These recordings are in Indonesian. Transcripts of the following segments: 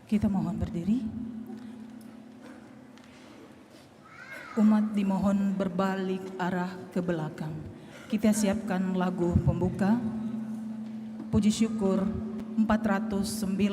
Kita mohon berdiri. Umat dimohon berbalik arah ke belakang. Kita siapkan lagu pembuka. Puji syukur 494.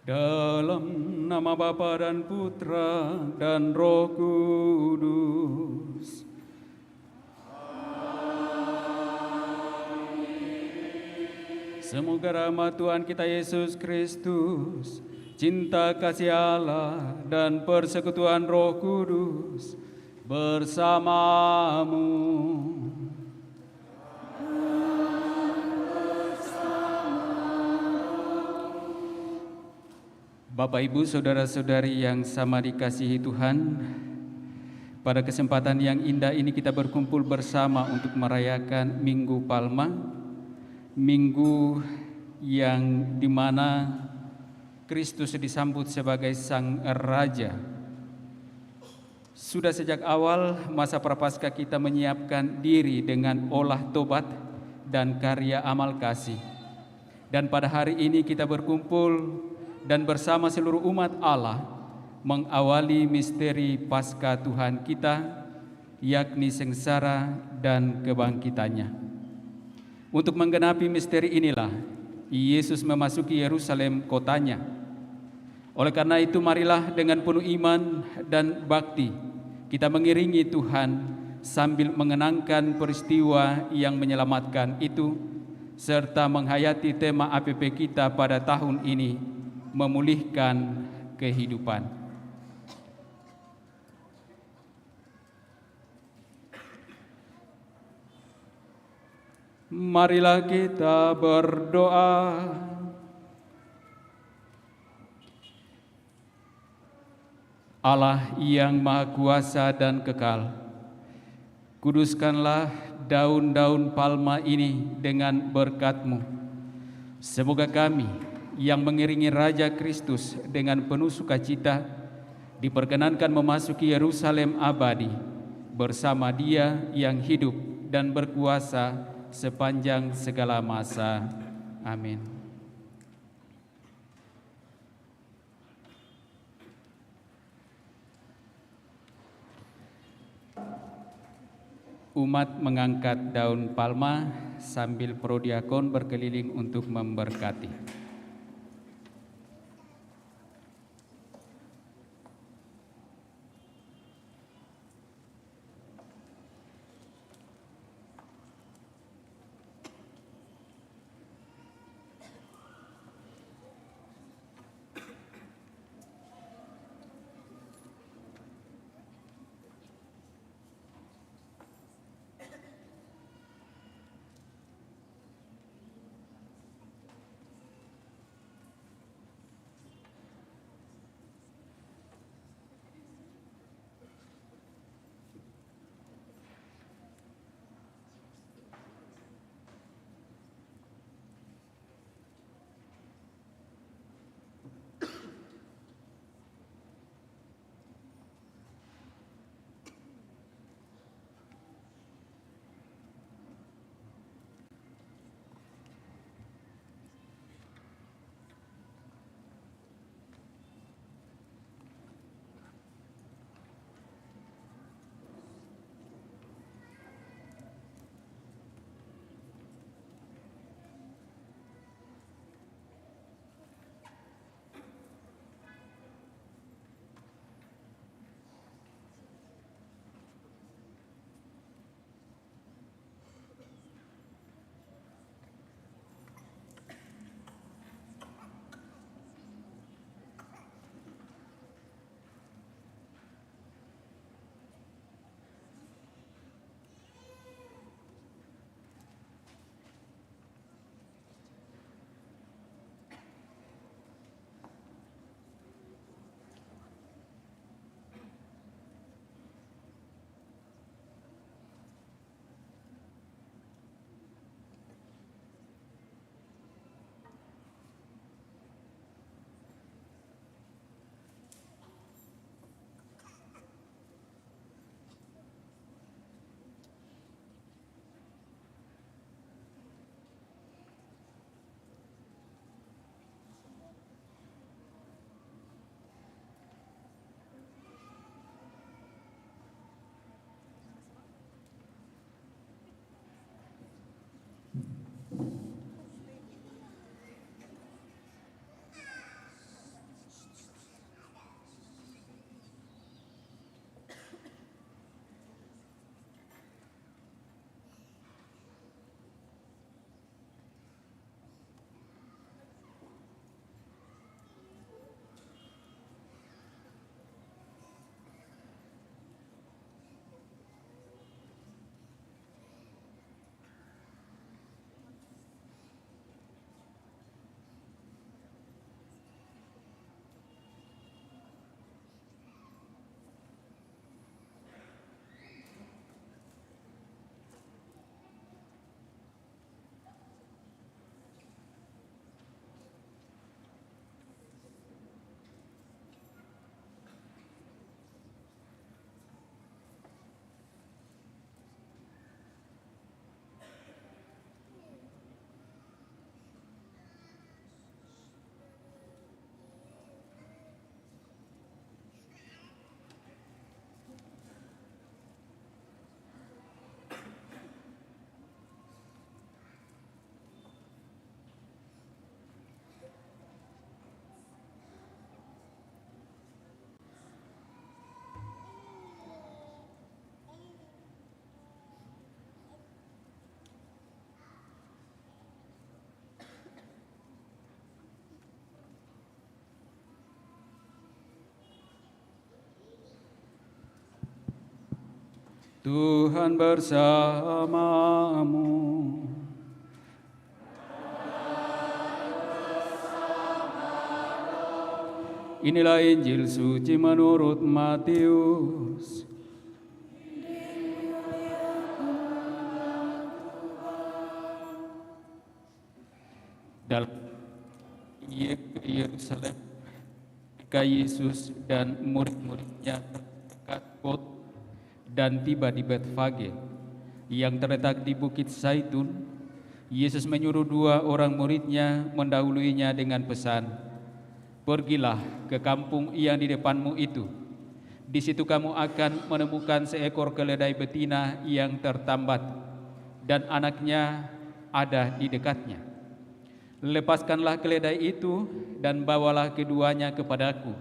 Dalam nama Bapa dan Putra dan Roh Kudus. Semoga rahmat Tuhan kita Yesus Kristus, cinta kasih Allah dan persekutuan Roh Kudus bersamamu. Bapak, Ibu, Saudara-saudari yang sama dikasihi Tuhan, pada kesempatan yang indah ini kita berkumpul bersama untuk merayakan Minggu Palma, Minggu yang dimana Kristus disambut sebagai Sang Raja. Sudah sejak awal masa Prapaskah kita menyiapkan diri dengan olah tobat dan karya amal kasih. Dan pada hari ini kita berkumpul dan bersama seluruh umat Allah mengawali misteri Paskah Tuhan kita, yakni sengsara dan kebangkitannya. Untuk menggenapi misteri inilah Yesus memasuki Yerusalem kotanya. Oleh karena itu marilah dengan penuh iman dan bakti kita mengiringi Tuhan sambil mengenangkan peristiwa yang menyelamatkan itu, serta menghayati tema APP kita pada tahun ini, memulihkan kehidupan. Marilah kita berdoa. Allah yang Maha Kuasa dan Kekal, kuduskanlah daun-daun palma ini dengan berkat-Mu. Semoga kami yang mengiringi Raja Kristus dengan penuh sukacita diperkenankan memasuki Yerusalem abadi bersama Dia yang hidup dan berkuasa sepanjang segala masa. Amin. Umat mengangkat daun palma sambil prodiakon berkeliling untuk memberkati. Tuhan bersamamu. Inilah Injil suci menurut Matius. Dalam ia ke Yerusalem, ketika Yesus dan murid-muridnya dekat kota dan tiba di Betfage yang terletak di Bukit Zaitun, Yesus menyuruh 2 orang muridnya mendahuluinya dengan pesan, "Pergilah ke kampung yang di depanmu itu. Di situ kamu akan menemukan seekor keledai betina yang tertambat dan anaknya ada di dekatnya. Lepaskanlah keledai itu dan bawalah keduanya kepadaku.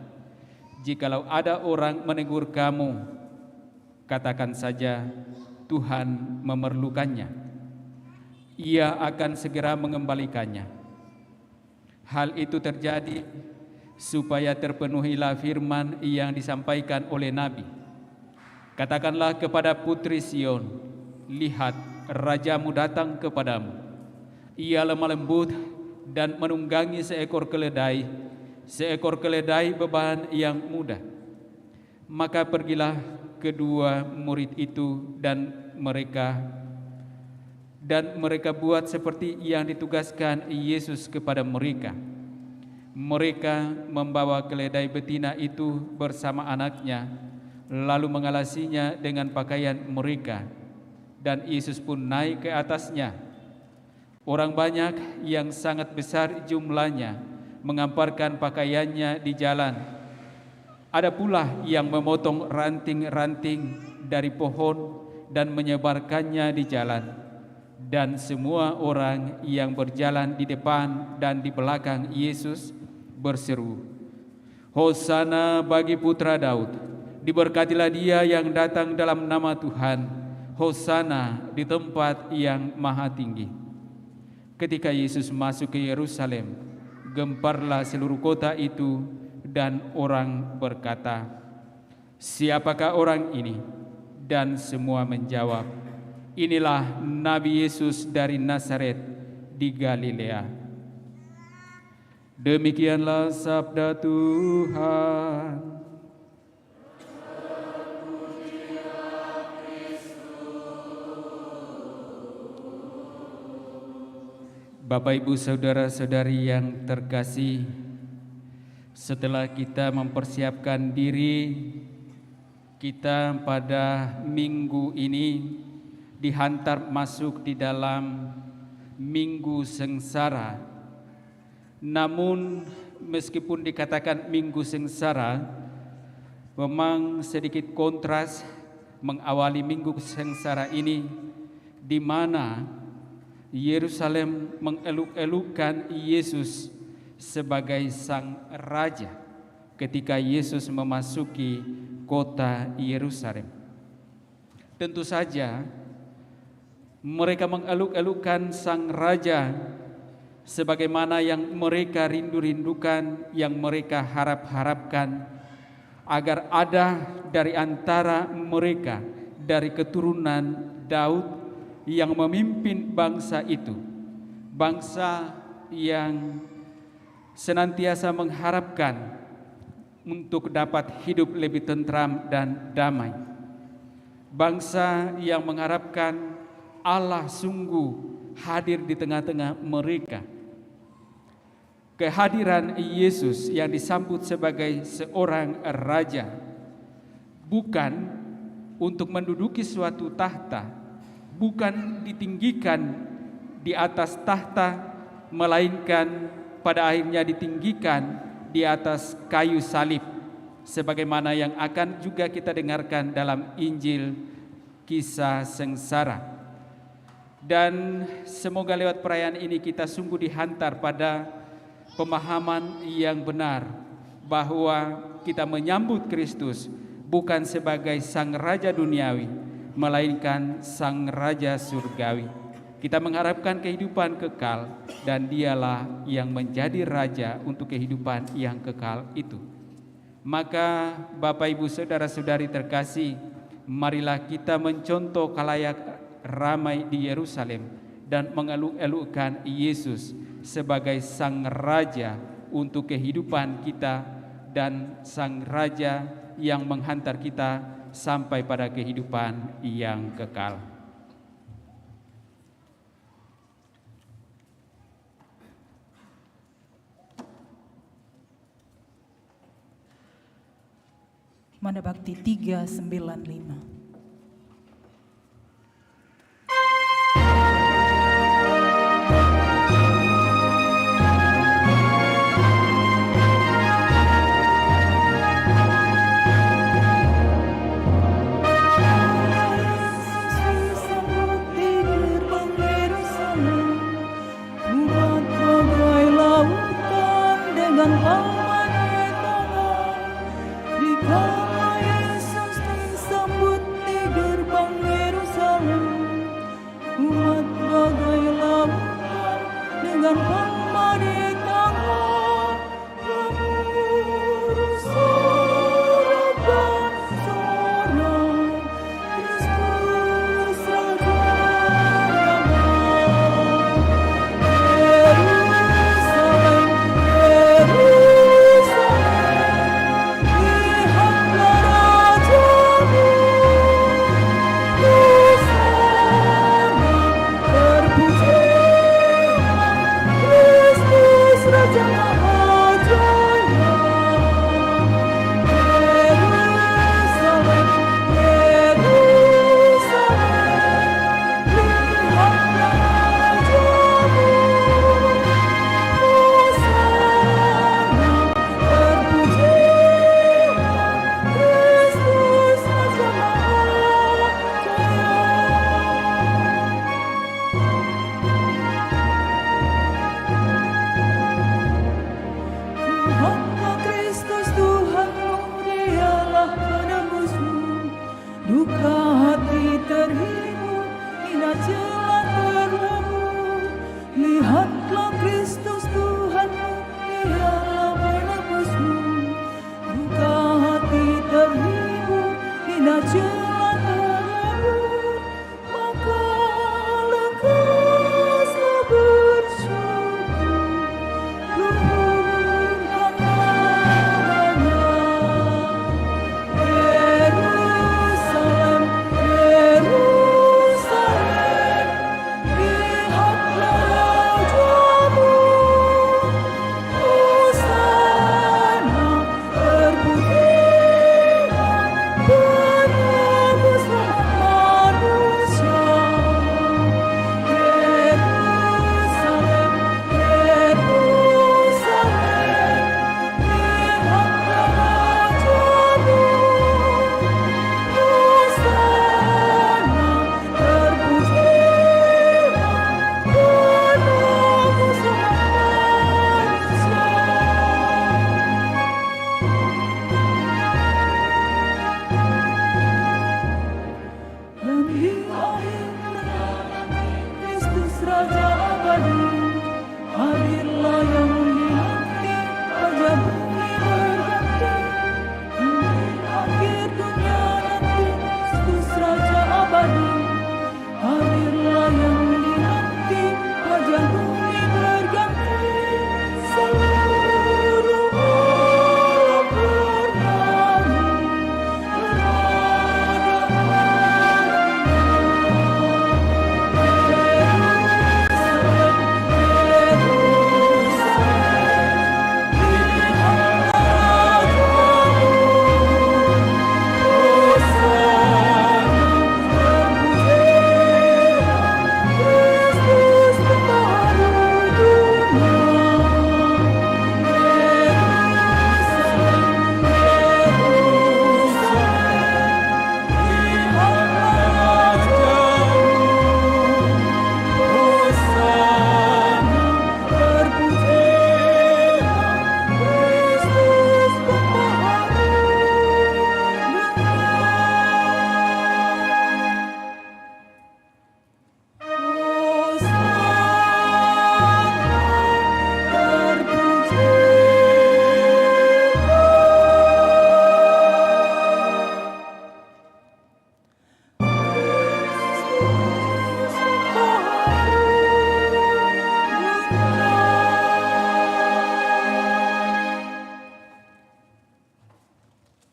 Jikalau ada orang menegur kamu, katakan saja, Tuhan memerlukannya. Ia akan segera mengembalikannya." Hal itu terjadi supaya terpenuhilah firman yang disampaikan oleh Nabi. "Katakanlah kepada putri Sion, lihat, rajamu datang kepadamu. Ia lemah lembut dan menunggangi seekor keledai beban yang mudah." Maka pergilah kedua murid itu dan mereka buat seperti yang ditugaskan Yesus kepada mereka. Mereka membawa keledai betina itu bersama anaknya, lalu mengalasinya dengan pakaian mereka, dan Yesus pun naik ke atasnya. Orang banyak yang sangat besar jumlahnya mengamparkan pakaiannya di jalan. Ada pula yang memotong ranting-ranting dari pohon dan menyebarkannya di jalan. Dan semua orang yang berjalan di depan dan di belakang Yesus berseru, "Hosana bagi putra Daud, diberkatilah dia yang datang dalam nama Tuhan, Hosana di tempat yang maha tinggi." Ketika Yesus masuk ke Yerusalem, gemparlah seluruh kota itu, dan orang berkata, "Siapakah orang ini?" Dan semua menjawab, "Inilah Nabi Yesus dari Nazaret di Galilea." Demikianlah sabda Tuhan. Bapak, Ibu, saudara-saudari yang terkasih, setelah kita mempersiapkan diri, kita pada minggu ini dihantar masuk di dalam Minggu Sengsara. Namun meskipun dikatakan Minggu Sengsara, memang sedikit kontras mengawali Minggu Sengsara ini, di mana Yerusalem mengeluk-elukkan Yesus sebagai Sang Raja ketika Yesus memasuki kota Yerusalem. Tentu saja mereka mengeluk-elukkan Sang Raja sebagaimana yang mereka rindu-rindukan, yang mereka harap-harapkan, agar ada dari antara mereka, dari keturunan Daud, yang memimpin bangsa itu, bangsa yang senantiasa mengharapkan untuk dapat hidup lebih tentram dan damai, bangsa yang mengharapkan Allah sungguh hadir di tengah-tengah mereka. Kehadiran Yesus yang disambut sebagai seorang raja bukan untuk menduduki suatu tahta, bukan ditinggikan di atas tahta, melainkan pada akhirnya ditinggikan di atas kayu salib, sebagaimana yang akan juga kita dengarkan dalam Injil Kisah Sengsara. Dan semoga lewat perayaan ini kita sungguh dihantar pada pemahaman yang benar bahwa kita menyambut Kristus bukan sebagai Sang Raja duniawi, melainkan Sang Raja surgawi. Kita mengharapkan kehidupan kekal, dan Dialah yang menjadi Raja untuk kehidupan yang kekal itu. Maka Bapak, Ibu, saudara-saudari terkasih, marilah kita mencontoh khalayak ramai di Yerusalem dan mengeluk-elukkan Yesus sebagai Sang Raja untuk kehidupan kita dan Sang Raja yang menghantar kita sampai pada kehidupan yang kekal. Manda Bakti 395.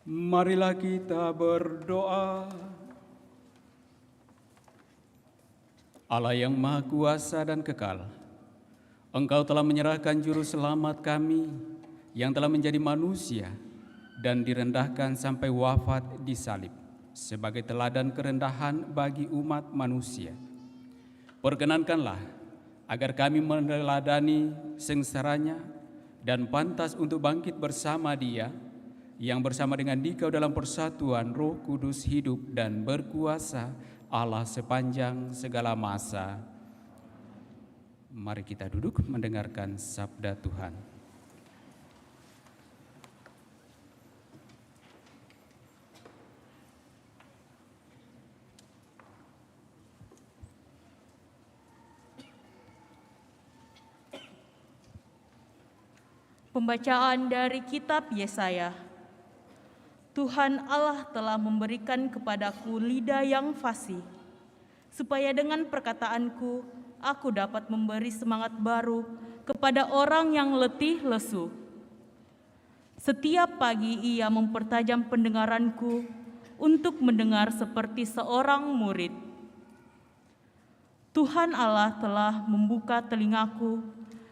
Marilah kita berdoa. Allah yang Maha Kuasa dan Kekal, Engkau telah menyerahkan juru selamat kami yang telah menjadi manusia dan direndahkan sampai wafat di salib sebagai teladan kerendahan bagi umat manusia. Perkenankanlah agar kami meneladani sengsaranya dan pantas untuk bangkit bersama Dia yang bersama dengan Dikau dalam persatuan Roh Kudus hidup dan berkuasa Allah sepanjang segala masa. Mari kita duduk mendengarkan sabda Tuhan. Pembacaan dari kitab Yesaya. Tuhan Allah telah memberikan kepadaku lidah yang fasih, supaya dengan perkataanku aku dapat memberi semangat baru kepada orang yang letih lesu. Setiap pagi Ia mempertajam pendengaranku untuk mendengar seperti seorang murid. Tuhan Allah telah membuka telingaku,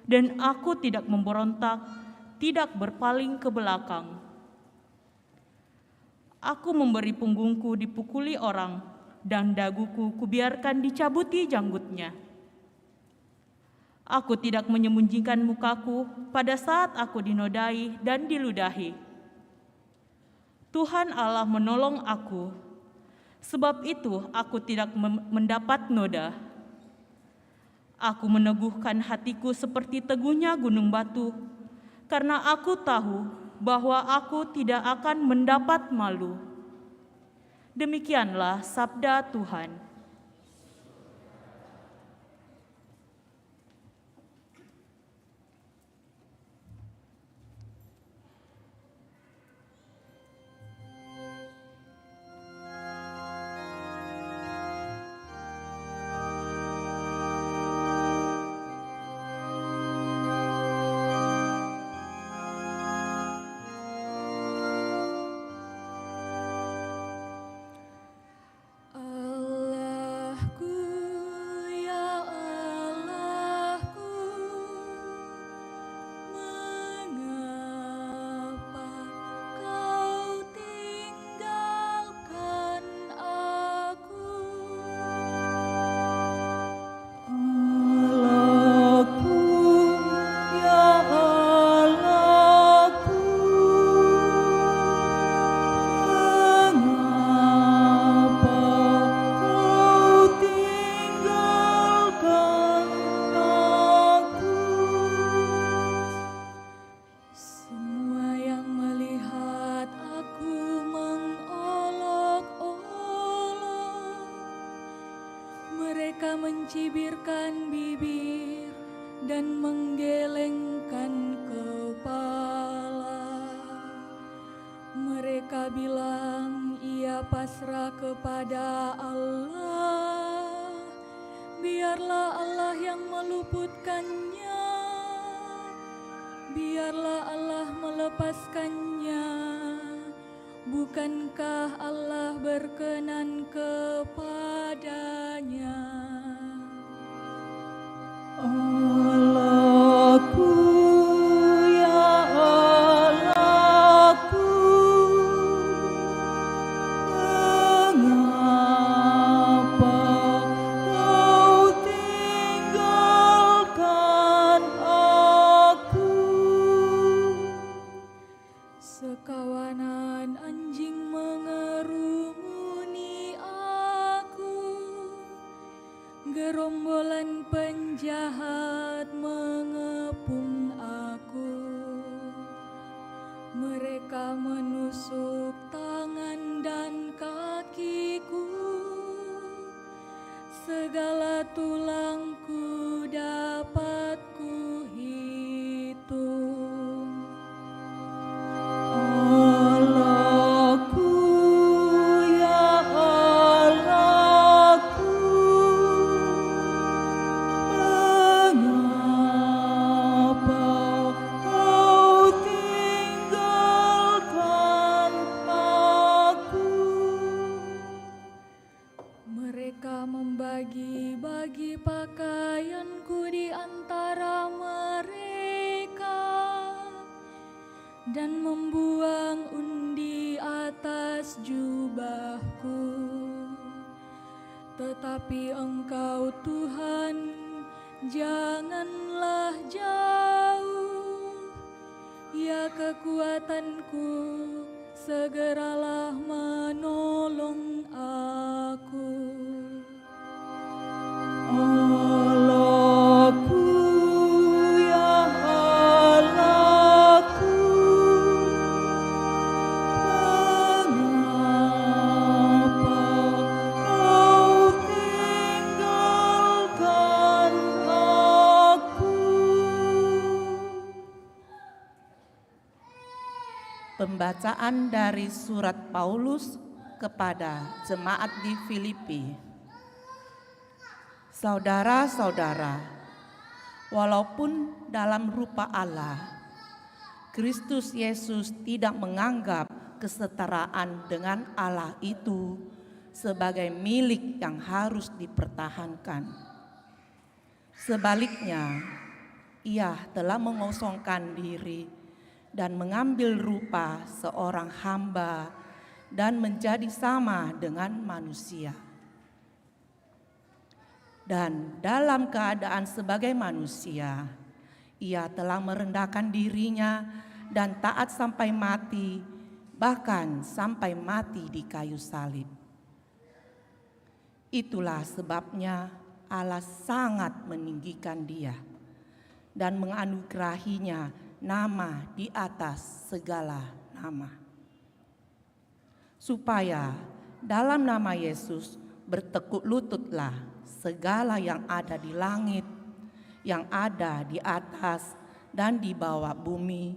dan aku tidak memberontak, tidak berpaling ke belakang. Aku memberi punggungku dipukuli orang, dan daguku kubiarkan dicabuti janggutnya. Aku tidak menyembunyikan mukaku pada saat aku dinodai dan diludahi. Tuhan Allah menolong aku, sebab itu aku tidak mendapat noda. Aku meneguhkan hatiku seperti teguhnya gunung batu, karena aku tahu bahwa aku tidak akan mendapat malu. Demikianlah sabda Tuhan. Mencibirkan bibir dan menggelengkan kepala. Mereka bilang ia pasrah kepada Allah. Biarlah Allah yang meluputkannya. Biarlah Allah melepaskannya. Bukankah Allah berkenan kepadanya? Allahku, ya Allahku, mengapa Kau tinggalkan aku? Sekawanan anjing mengerumuni aku, gerombolan penjahat mengepung atas jubahku. Tetapi Engkau Tuhan, janganlah jauh. Ya kekuatanku, segeralah menolong aku. Allahku, ya Allahku, mengapa Kau tinggalkan aku? Pembacaan dari surat Paulus kepada jemaat di Filipi. Saudara-saudara, walaupun dalam rupa Allah, Kristus Yesus tidak menganggap kesetaraan dengan Allah itu sebagai milik yang harus dipertahankan. Sebaliknya, Ia telah mengosongkan diri dan mengambil rupa seorang hamba dan menjadi sama dengan manusia. Dan dalam keadaan sebagai manusia, Ia telah merendahkan dirinya dan taat sampai mati, bahkan sampai mati di kayu salib. Itulah sebabnya Allah sangat meninggikan Dia dan menganugerahinya nama di atas segala nama, supaya dalam nama Yesus bertekuk lututlah segala yang ada di langit, yang ada di atas dan di bawah bumi,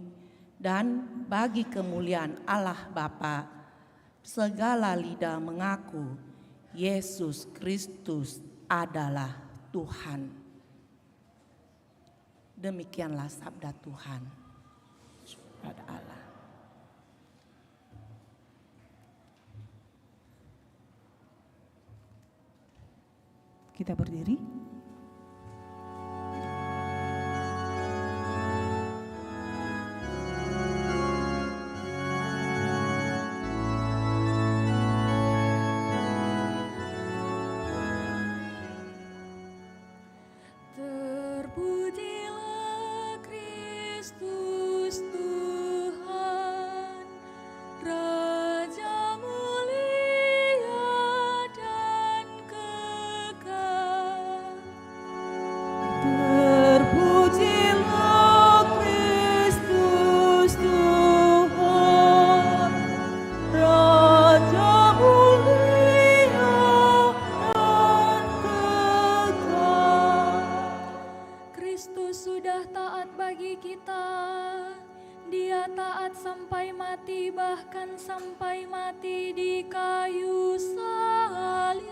dan bagi kemuliaan Allah Bapa, segala lidah mengaku Yesus Kristus adalah Tuhan. Demikianlah sabda Tuhan. Pada Allah. Kita berdiri. Terpujilah Kristus Tuhan, Raja mulia dan kekal. Terpujilah Kristus Tuhan, Raja mulia dan kekal. Kristus sudah taat bagi kita. Dia taat sampai mati, bahkan sampai mati di kayu salib.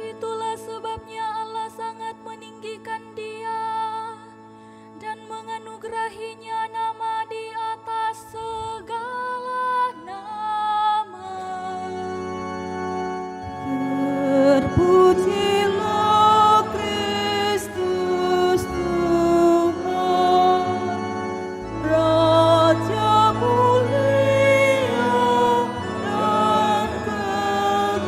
Itulah sebabnya Allah sangat meninggikan Dia dan menganugerahinya nama di atas segala nama. Terpujilah Kristus Tuhan, Raja mulia dan kekal.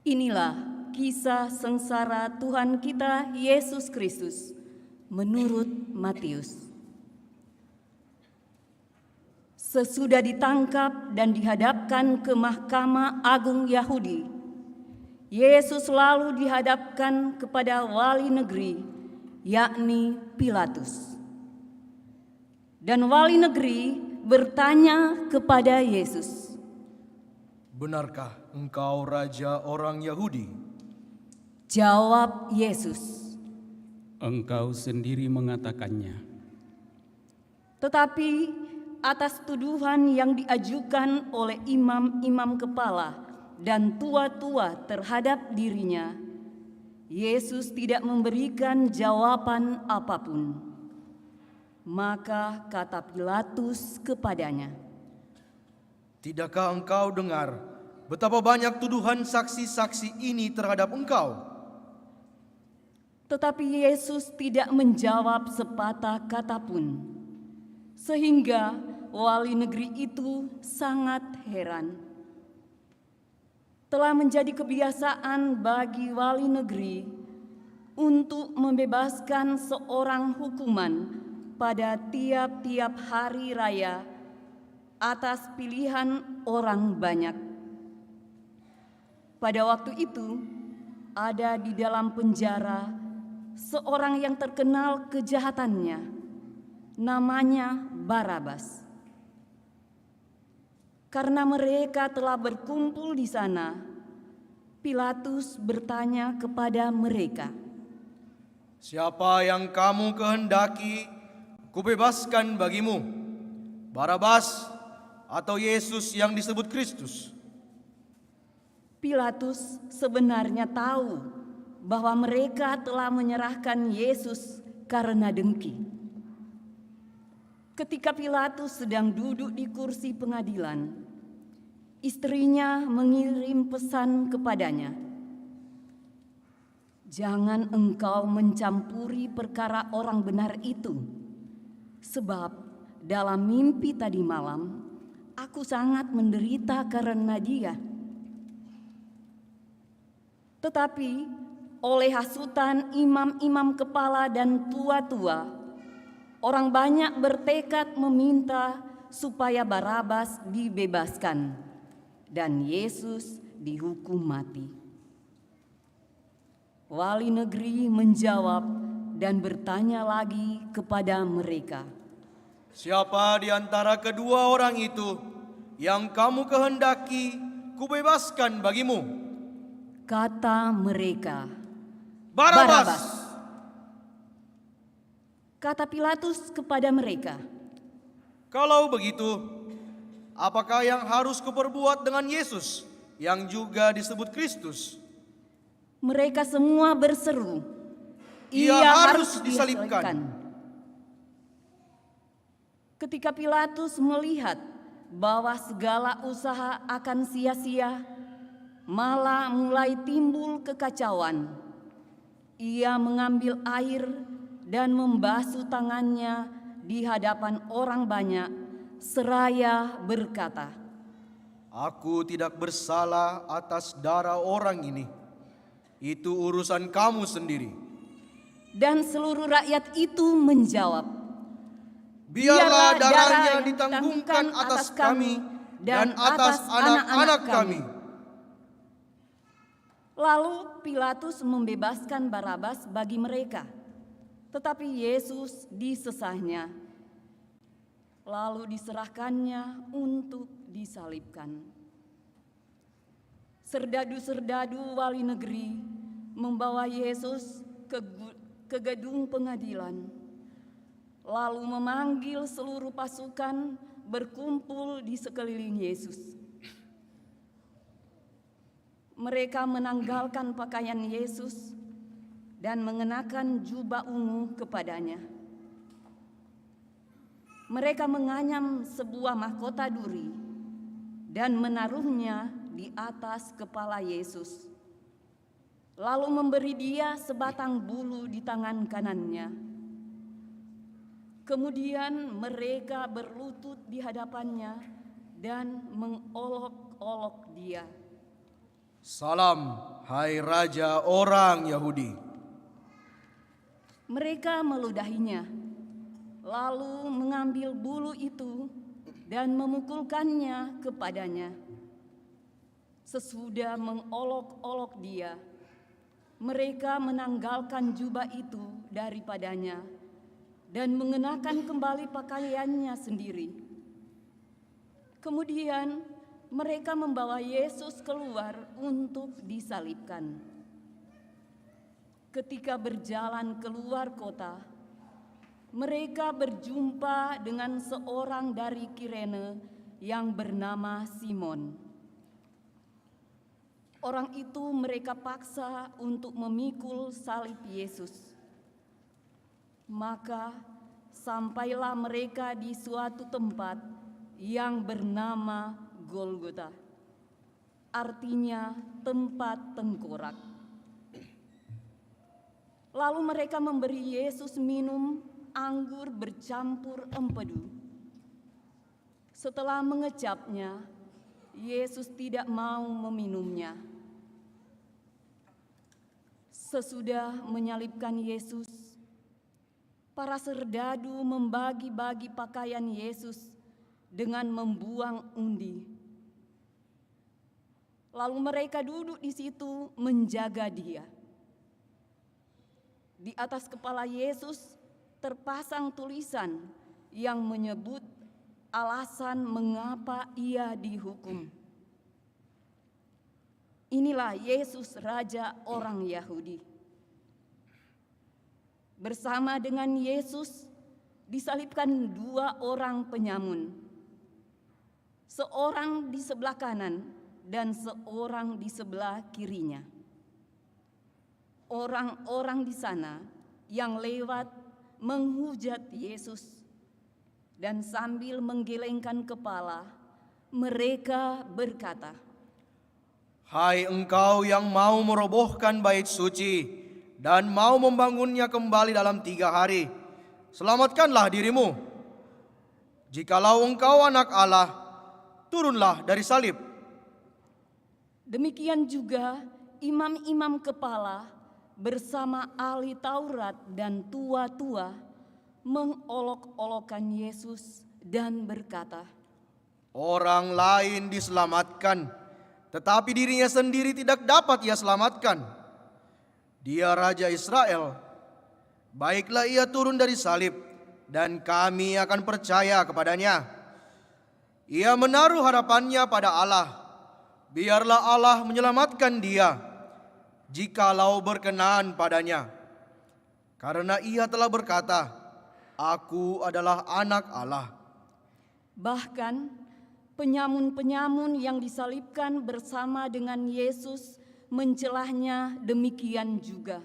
Inilah kisah sengsara Tuhan kita Yesus Kristus menurut Matius. Sesudah ditangkap dan dihadapkan ke Mahkamah Agung Yahudi, Yesus lalu dihadapkan kepada wali negeri, yakni Pilatus. Dan wali negeri bertanya kepada Yesus, "Benarkah engkau raja orang Yahudi?" Jawab Yesus, Engkau sendiri mengatakannya. tetapi atas tuduhan yang diajukan oleh imam-imam kepala dan tua-tua terhadap dirinya, Yesus tidak memberikan jawaban apapun. Maka kata Pilatus kepadanya, Tidakkah engkau dengar betapa banyak tuduhan saksi-saksi ini terhadap engkau? tetapi Yesus tidak menjawab sepatah kata pun, sehingga wali negeri itu sangat heran. Telah menjadi kebiasaan bagi wali negeri untuk membebaskan seorang hukuman pada tiap-tiap hari raya atas pilihan orang banyak. Pada waktu itu, ada di dalam penjara seorang yang terkenal kejahatannya, namanya Barabas. Karena mereka telah berkumpul di sana, Pilatus bertanya kepada mereka, Siapa yang kamu kehendaki kubebaskan bagimu? Barabas atau Yesus yang disebut Kristus? Pilatus sebenarnya tahu bahwa mereka telah menyerahkan Yesus karena dengki. Ketika Pilatus sedang duduk di kursi pengadilan, istrinya mengirim pesan kepadanya, "Jangan engkau mencampuri perkara orang benar itu, sebab dalam mimpi tadi malam aku sangat menderita karena dia." Tetapi oleh hasutan imam-imam kepala dan tua-tua, orang banyak bertekad meminta supaya Barabas dibebaskan dan Yesus dihukum mati. Wali negeri menjawab dan bertanya lagi kepada mereka, Siapa di antara kedua orang itu yang kamu kehendaki kubebaskan bagimu? Kata mereka, Barabas. Kata Pilatus kepada mereka, Kalau begitu, apakah yang harus kuperbuat dengan Yesus yang juga disebut Kristus? mereka semua berseru, Ia harus disalibkan. Ketika Pilatus melihat bahwa segala usaha akan sia-sia, malah mulai timbul kekacauan, ia mengambil air dan membasuh tangannya di hadapan orang banyak, seraya berkata, Aku tidak bersalah atas darah orang ini. Itu urusan kamu sendiri. dan seluruh rakyat itu menjawab, Biarlah darahnya ditanggungkan atas kami dan atas anak-anak kami. Lalu Pilatus membebaskan Barabas bagi mereka, tetapi Yesus disesahnya. Lalu diserahkannya untuk disalibkan. Serdadu-serdadu wali negeri membawa Yesus ke gedung pengadilan, lalu memanggil seluruh pasukan berkumpul di sekeliling Yesus. Mereka menanggalkan pakaian Yesus dan mengenakan jubah ungu kepadanya. Mereka menganyam sebuah mahkota duri dan menaruhnya di atas kepala Yesus, lalu memberi dia sebatang bulu di tangan kanannya. Kemudian mereka berlutut di hadapannya dan mengolok-olok dia. Salam, hai Raja orang Yahudi. Mereka meludahinya, lalu mengambil bulu itu dan memukulkannya kepadanya. Sesudah mengolok-olok dia, mereka menanggalkan jubah itu daripadanya dan mengenakan kembali pakaiannya sendiri. Kemudian mereka membawa Yesus keluar untuk disalibkan. Ketika berjalan keluar kota, mereka berjumpa dengan seorang dari Kirene yang bernama Simon. Orang itu mereka paksa untuk memikul salib Yesus. Maka sampailah mereka di suatu tempat yang bernama Golgota, artinya tempat tengkorak. Lalu mereka memberi Yesus minum anggur bercampur empedu. Setelah mengecapnya, Yesus tidak mau meminumnya. Sesudah menyalibkan Yesus, para serdadu membagi-bagi pakaian Yesus dengan membuang undi. Lalu mereka duduk di situ menjaga dia. Di atas kepala Yesus terpasang tulisan yang menyebut alasan mengapa ia dihukum. Inilah Yesus, Raja orang Yahudi. Bersama dengan Yesus disalibkan 2 orang penyamun, seorang di sebelah kanan dan seorang di sebelah kirinya. Orang-orang di sana yang lewat menghujat Yesus, dan sambil menggelengkan kepala, mereka berkata, Hai engkau yang mau merobohkan bait suci dan mau membangunnya kembali dalam 3 hari, selamatkanlah dirimu. Jikalau engkau anak Allah, turunlah dari salib. Demikian juga imam-imam kepala bersama ahli Taurat dan tua-tua mengolok-olokkan Yesus dan berkata, Orang lain diselamatkan, tetapi dirinya sendiri tidak dapat ia selamatkan. Dia Raja Israel. Baiklah ia turun dari salib, dan kami akan percaya kepadanya. Ia menaruh harapannya pada Allah. Biarlah Allah menyelamatkan dia, jikalau berkenan padanya. Karena ia telah berkata, Aku adalah anak Allah. Bahkan penyamun-penyamun yang disalibkan bersama dengan Yesus mencelahnya demikian juga.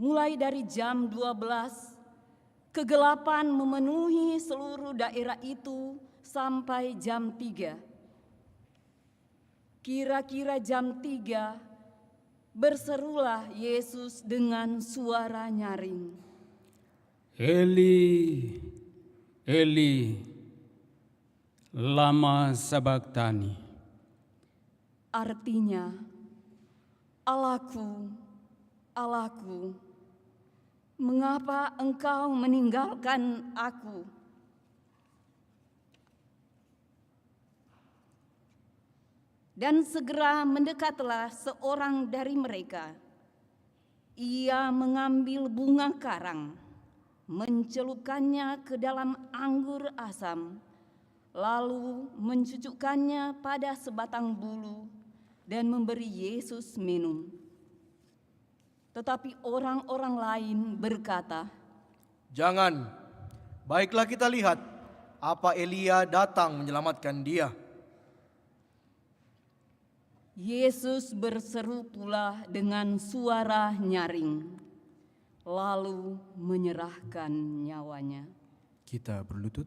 Mulai dari jam 12, kegelapan memenuhi seluruh daerah itu sampai jam 3. Kira-kira jam 3, berserulah Yesus dengan suara nyaring, Eli, Eli, lama sabachthani. artinya, Allahku, Allahku, mengapa engkau meninggalkan aku? Dan segera mendekatlah seorang dari mereka. Ia mengambil bunga karang, mencelupkannya ke dalam anggur asam, lalu mencucukkannya pada sebatang bulu dan memberi Yesus minum. Tetapi orang-orang lain berkata, Jangan, baiklah kita lihat apa Elia datang menyelamatkan dia. Yesus berseru pula dengan suara nyaring, lalu menyerahkan nyawanya. Kita berlutut.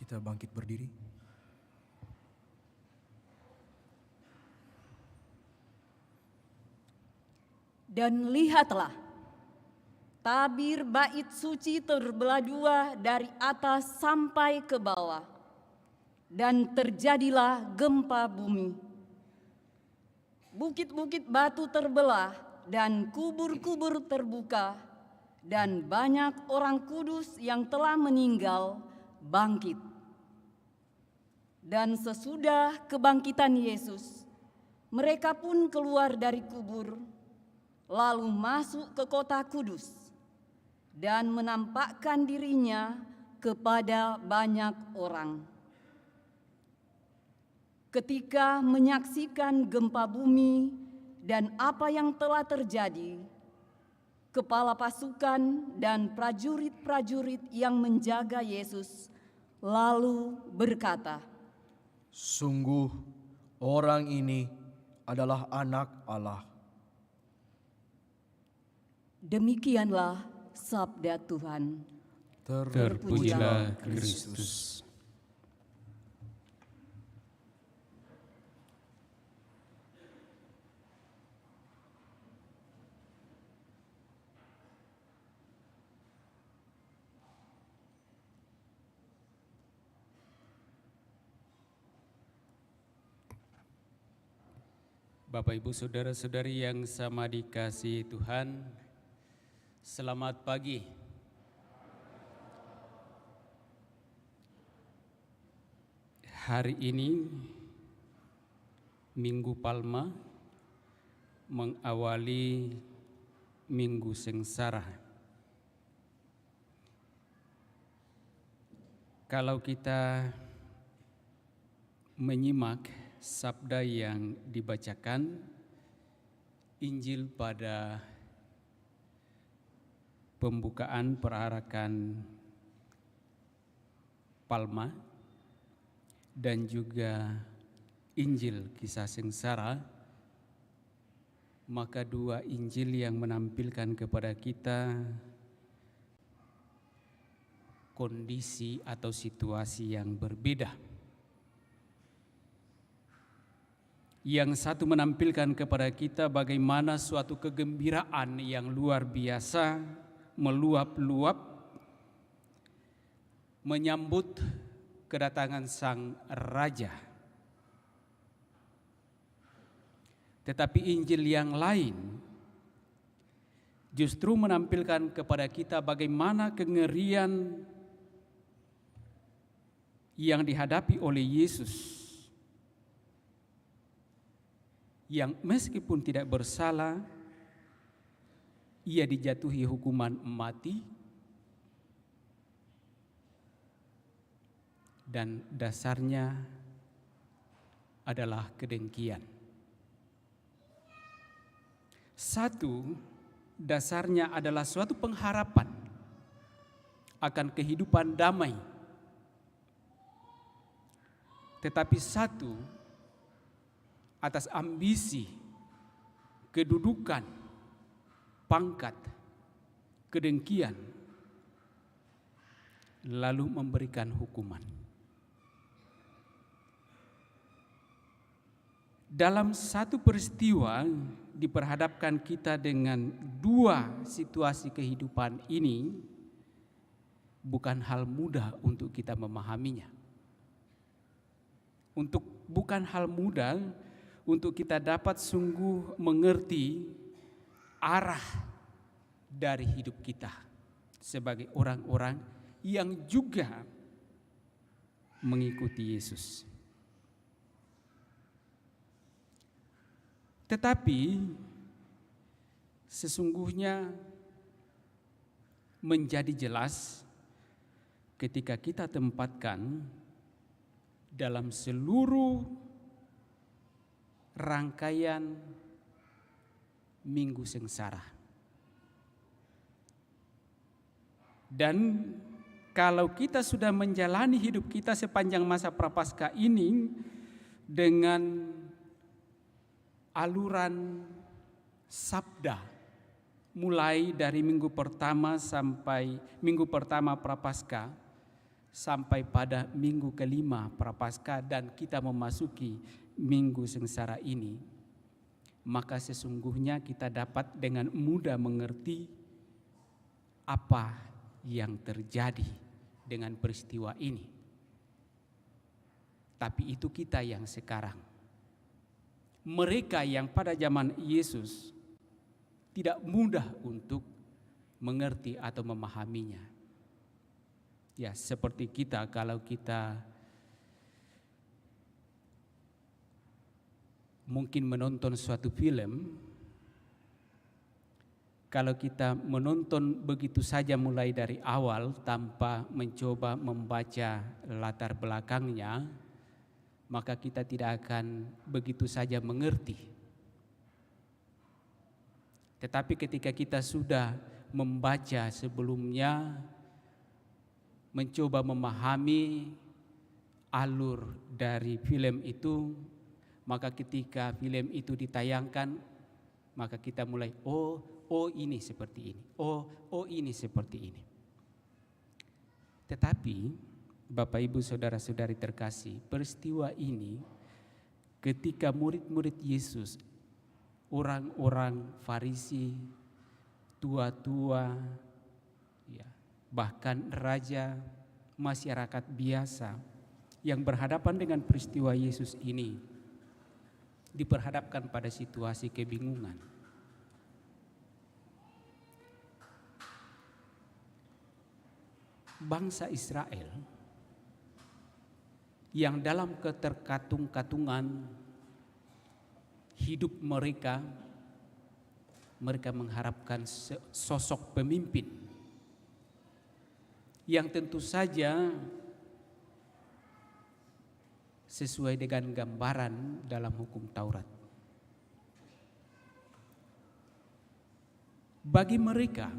Kita bangkit berdiri. Dan lihatlah, tabir bait suci terbelah dua dari atas sampai ke bawah, dan terjadilah gempa bumi. Bukit-bukit batu terbelah dan kubur-kubur terbuka, dan banyak orang kudus yang telah meninggal bangkit. Dan sesudah kebangkitan Yesus, mereka pun keluar dari kubur, lalu masuk ke kota kudus dan menampakkan dirinya kepada banyak orang. Ketika menyaksikan gempa bumi dan apa yang telah terjadi, kepala pasukan dan prajurit-prajurit yang menjaga Yesus lalu berkata, Sungguh orang ini adalah Anak Allah. Demikianlah sabda Tuhan. Terpujilah Kristus. Bapak, Ibu, Saudara-saudari yang sama dikasihi Tuhan, selamat pagi. Hari ini, Minggu Palma, mengawali Minggu Sengsara. Kalau kita menyimak sabda yang dibacakan, Injil pada pembukaan perarakan Palma dan juga Injil Kisah Sengsara, maka dua Injil yang menampilkan kepada kita kondisi atau situasi yang berbeda. Yang satu menampilkan kepada kita bagaimana suatu kegembiraan yang luar biasa meluap-luap menyambut kedatangan Sang Raja. Tetapi Injil yang lain justru menampilkan kepada kita bagaimana kengerian yang dihadapi oleh Yesus, yang meskipun tidak bersalah, ia dijatuhi hukuman mati, dan dasarnya adalah kedengkian. Satu, dasarnya adalah suatu pengharapan akan kehidupan damai. Tetapi satu, atas ambisi, kedudukan, pangkat, kedengkian, lalu memberikan hukuman. Dalam satu peristiwa diperhadapkan kita dengan dua situasi kehidupan ini, bukan hal mudah untuk kita memahaminya. Bukan hal mudah untuk kita dapat sungguh mengerti arah dari hidup kita sebagai orang-orang yang juga mengikuti Yesus. Tetapi sesungguhnya menjadi jelas ketika kita tempatkan dalam seluruh rangkaian Minggu Sengsara. Dan kalau kita sudah menjalani hidup kita sepanjang masa Prapaskah ini dengan aluran sabda, mulai dari minggu pertama sampai minggu pertama Prapaskah sampai pada minggu kelima Prapaskah dan kita memasuki minggu sengsara ini, maka sesungguhnya kita dapat dengan mudah mengerti apa yang terjadi dengan peristiwa ini. Tapi itu kita yang sekarang. Mereka yang pada zaman Yesus tidak mudah untuk mengerti atau memahaminya. Ya, seperti kita kalau kita mungkin menonton suatu film, kalau kita menonton begitu saja mulai dari awal tanpa mencoba membaca latar belakangnya, maka kita tidak akan begitu saja mengerti. Tetapi ketika kita sudah membaca sebelumnya, mencoba memahami alur dari film itu, maka ketika film itu ditayangkan, maka kita mulai, oh ini seperti ini, oh ini seperti ini. Tetapi Bapak Ibu Saudara-saudari terkasih, peristiwa ini ketika murid-murid Yesus, orang-orang Farisi, tua-tua, ya, bahkan raja, masyarakat biasa yang berhadapan dengan peristiwa Yesus ini diperhadapkan pada situasi kebingungan. Bangsa Israel yang dalam keterkatung-katungan hidup mereka mengharapkan sosok pemimpin yang tentu saja sesuai dengan gambaran dalam hukum Taurat. Bagi mereka,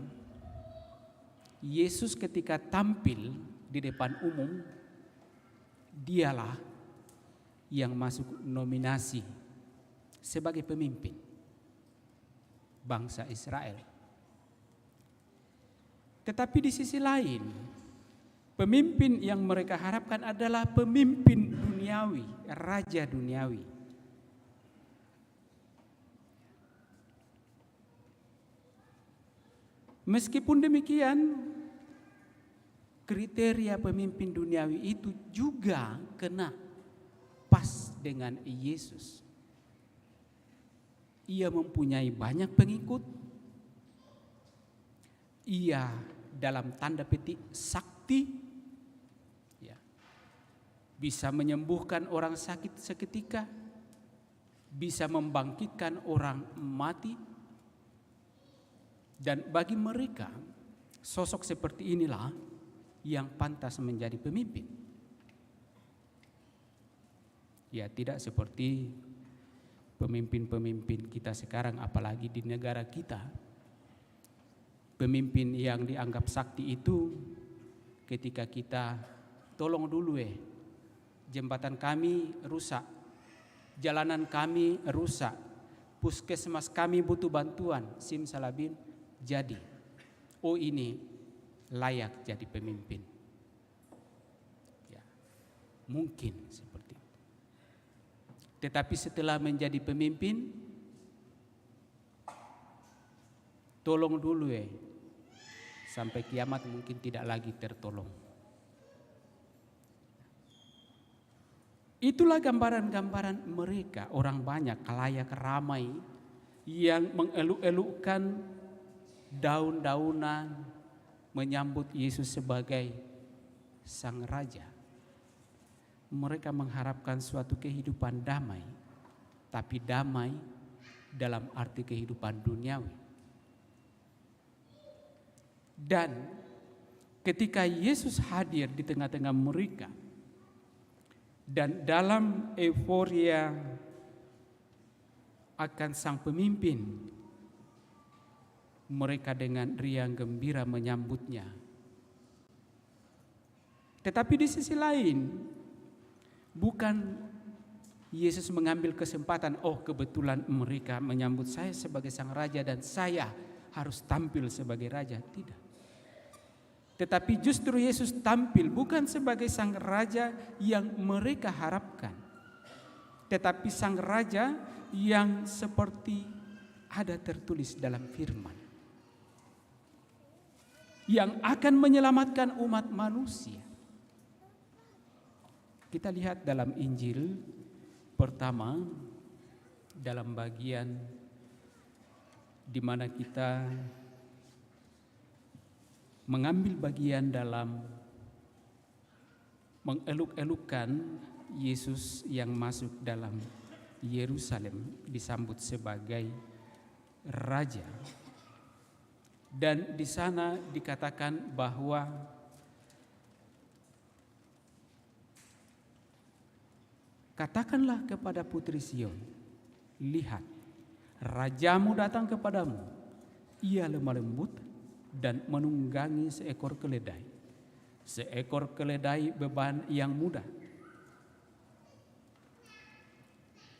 Yesus ketika tampil di depan umum, dialah yang masuk nominasi sebagai pemimpin bangsa Israel. Tetapi di sisi lain, pemimpin yang mereka harapkan adalah pemimpin duniawi, raja duniawi. Meskipun demikian, kriteria pemimpin duniawi itu juga kena pas dengan Yesus. Ia mempunyai banyak pengikut. Ia dalam tanda petik sakti, ya, bisa menyembuhkan orang sakit seketika, bisa membangkitkan orang mati. Dan bagi mereka, sosok seperti inilah yang pantas menjadi pemimpin. Ya, tidak seperti pemimpin-pemimpin kita sekarang, apalagi di negara kita. Pemimpin yang dianggap sakti itu ketika kita tolong dulu jembatan kami rusak, jalanan kami rusak, puskesmas kami butuh bantuan, simsalabim jadi. Oh, ini layak jadi pemimpin. Ya, mungkin seperti itu. Tetapi setelah menjadi pemimpin, tolong dulu sampai kiamat mungkin tidak lagi tertolong. Itulah gambaran-gambaran mereka, orang banyak, kalayak ramai yang mengeluk-elukkan daun-daunan menyambut Yesus sebagai Sang Raja. Mereka mengharapkan suatu kehidupan damai, tapi damai dalam arti kehidupan duniawi. Dan ketika Yesus hadir di tengah-tengah mereka, dan dalam euforia akan Sang Pemimpin, mereka dengan riang gembira menyambutnya. Tetapi di sisi lain, bukan Yesus mengambil kesempatan, oh kebetulan mereka menyambut saya sebagai Sang Raja dan saya harus tampil sebagai Raja. Tidak. Tetapi justru Yesus tampil bukan sebagai sang raja yang mereka harapkan, tetapi sang raja yang seperti ada tertulis dalam firman, yang akan menyelamatkan umat manusia. Kita lihat dalam Injil pertama, dalam bagian di mana kita mengambil bagian dalam mengeluk-elukkan Yesus yang masuk dalam Yerusalem disambut sebagai raja. Dan di sana dikatakan bahwa katakanlah kepada putri Sion, lihat, rajamu datang kepadamu, ia lemah lembut dan menunggangi seekor keledai beban yang mudah.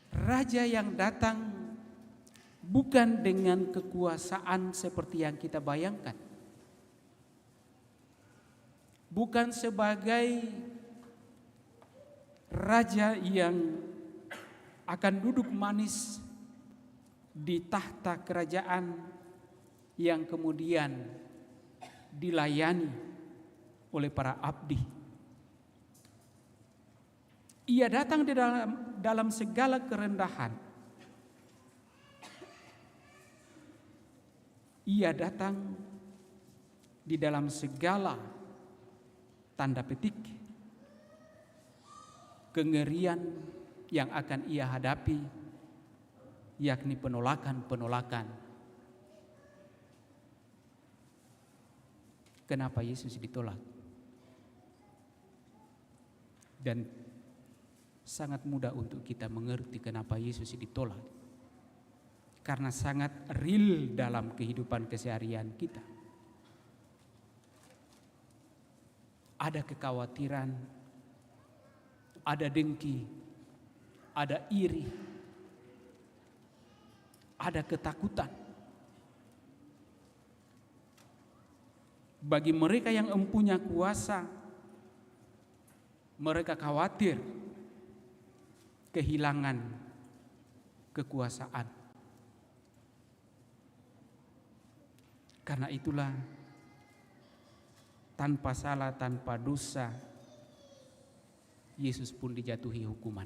Raja yang datang bukan dengan kekuasaan seperti yang kita bayangkan, bukan sebagai raja yang akan duduk manis di tahta kerajaan yang kemudian dilayani oleh para abdi. Ia datang di dalam segala kerendahan. Ia datang di dalam segala tanda petik kengerian yang akan ia hadapi, yakni penolakan-penolakan. Kenapa Yesus ditolak? Dan sangat mudah untuk kita mengerti kenapa Yesus ditolak. Karena sangat real dalam kehidupan keseharian kita. Ada kekhawatiran, ada dengki, ada iri, ada ketakutan. Bagi mereka yang mempunyai kuasa, mereka khawatir kehilangan kekuasaan. Karena itulah tanpa salah, tanpa dosa, Yesus pun dijatuhi hukuman.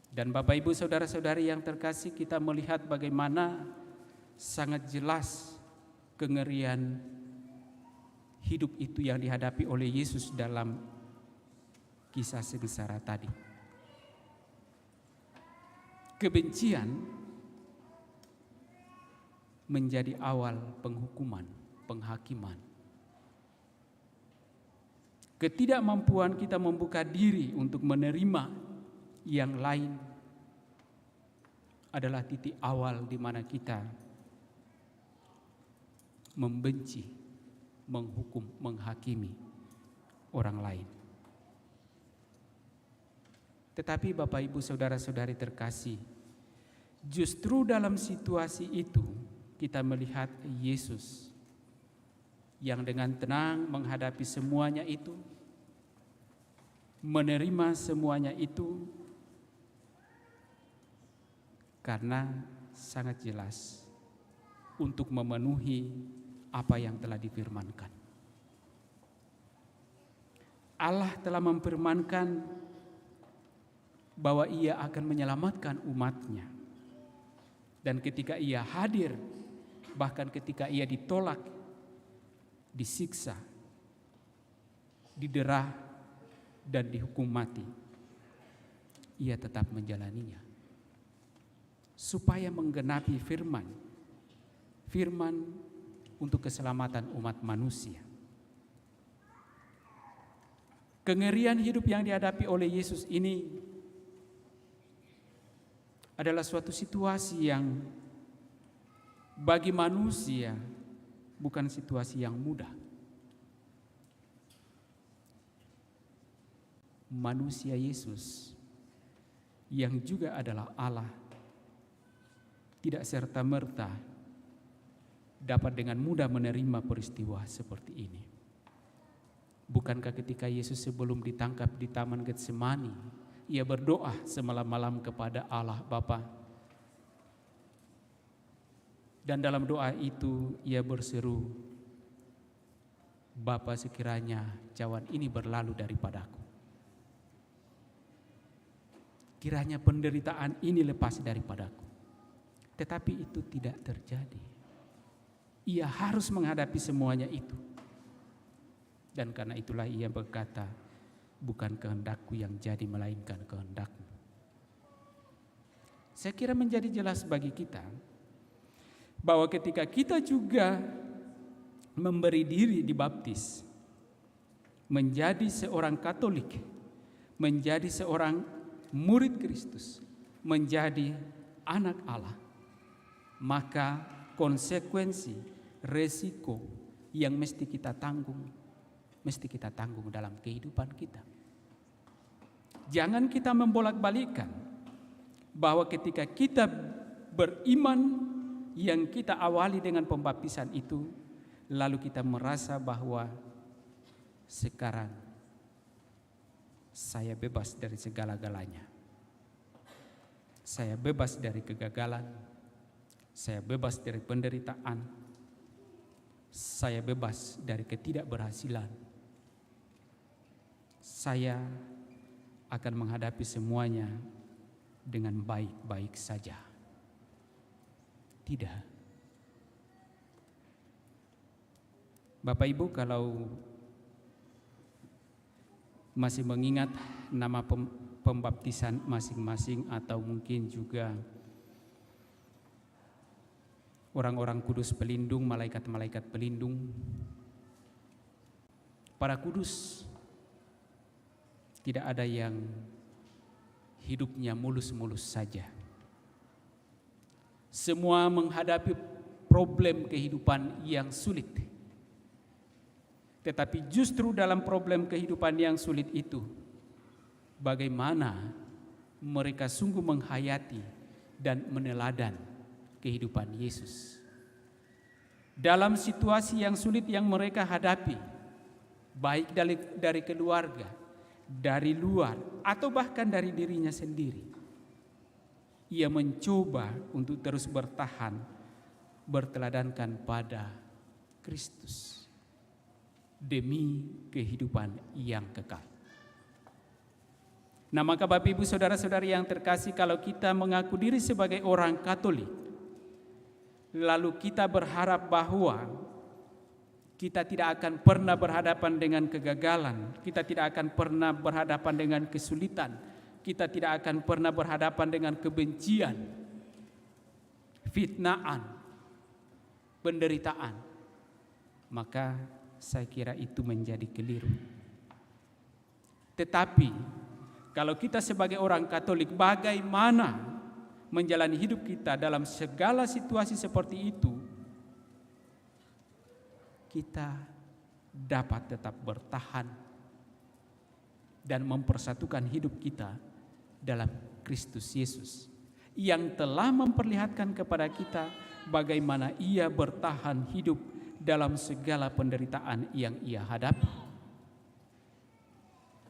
Dan Bapak Ibu saudara-saudari yang terkasih, kita melihat bagaimana sangat jelas kengerian hidup itu yang dihadapi oleh Yesus dalam kisah sengsara tadi. Kebencian menjadi awal penghukuman, penghakiman. Ketidakmampuan kita membuka diri untuk menerima yang lain adalah titik awal di mana kita membenci, menghukum, menghakimi orang lain. Tetapi Bapak Ibu saudara-saudari terkasih, justru dalam situasi itu kita melihat Yesus yang dengan tenang menghadapi semuanya itu, menerima semuanya itu, karena sangat jelas untuk memenuhi apa yang telah difirmankan. Allah telah memfirmankan bahwa Ia akan menyelamatkan umatnya. Dan ketika Ia hadir, bahkan ketika Ia ditolak, disiksa, diderah, dan dihukum mati, Ia tetap menjalaninya. Supaya menggenapi firman untuk keselamatan umat manusia. Kengerian hidup yang dihadapi oleh Yesus ini adalah suatu situasi yang bagi manusia bukan situasi yang mudah. Manusia Yesus yang juga adalah Allah tidak serta-merta dapat dengan mudah menerima peristiwa seperti ini. Bukankah ketika Yesus sebelum ditangkap di Taman Getsemani, ia berdoa semalam-malam kepada Allah Bapa. Dan dalam doa itu ia berseru, Bapa, sekiranya cawan ini berlalu daripadaku. Kiranya penderitaan ini lepas daripadaku. Tetapi itu tidak terjadi. Ia harus menghadapi semuanya itu. Dan karena itulah ia berkata, bukan kehendakku yang jadi melainkan kehendakmu. Saya kira menjadi jelas bagi kita bahwa ketika kita juga memberi diri dibaptis, menjadi seorang Katolik, menjadi seorang murid Kristus, menjadi anak Allah, maka konsekuensi, resiko yang mesti kita tanggung dalam kehidupan kita. Jangan kita membolak-balikkan bahwa ketika kita beriman yang kita awali dengan pembaptisan itu, lalu kita merasa bahwa sekarang saya bebas dari segala-galanya. Saya bebas dari kegagalan, saya bebas dari penderitaan, saya bebas dari ketidakberhasilan. Saya akan menghadapi semuanya dengan baik-baik saja. Tidak. Bapak Ibu, kalau masih mengingat nama pembaptisan masing-masing atau mungkin juga orang-orang kudus pelindung, malaikat-malaikat pelindung, para kudus tidak ada yang hidupnya mulus-mulus saja. Semua menghadapi problem kehidupan yang sulit. Tetapi justru dalam problem kehidupan yang sulit itu, bagaimana mereka sungguh menghayati dan meneladan kehidupan Yesus. Dalam situasi yang sulit yang mereka hadapi, baik dari keluarga, dari luar, atau bahkan dari dirinya sendiri, ia mencoba untuk terus bertahan, berteladankan pada Kristus demi kehidupan yang kekal. Nah, maka Bapak Ibu Saudara-saudari yang terkasih, kalau kita mengaku diri sebagai orang Katolik, lalu kita berharap bahwa kita tidak akan pernah berhadapan dengan kegagalan, kita tidak akan pernah berhadapan dengan kesulitan, kita tidak akan pernah berhadapan dengan kebencian, fitnaan, penderitaan, maka saya kira itu menjadi keliru. Tetapi kalau kita sebagai orang Katolik, bagaimana menjalani hidup kita dalam segala situasi seperti itu, kita dapat tetap bertahan dan mempersatukan hidup kita dalam Kristus Yesus yang telah memperlihatkan kepada kita bagaimana ia bertahan hidup dalam segala penderitaan yang ia hadapi.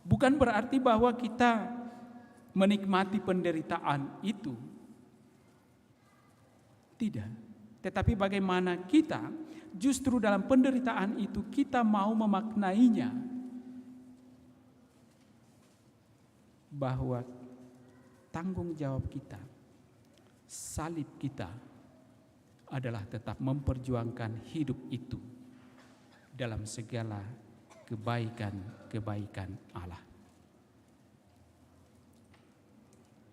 Bukan berarti bahwa kita menikmati penderitaan itu. Tidak. Tetapi bagaimana kita justru dalam penderitaan itu kita mau memaknainya bahwa tanggung jawab kita, salib kita adalah tetap memperjuangkan hidup itu dalam segala kebaikan-kebaikan Allah.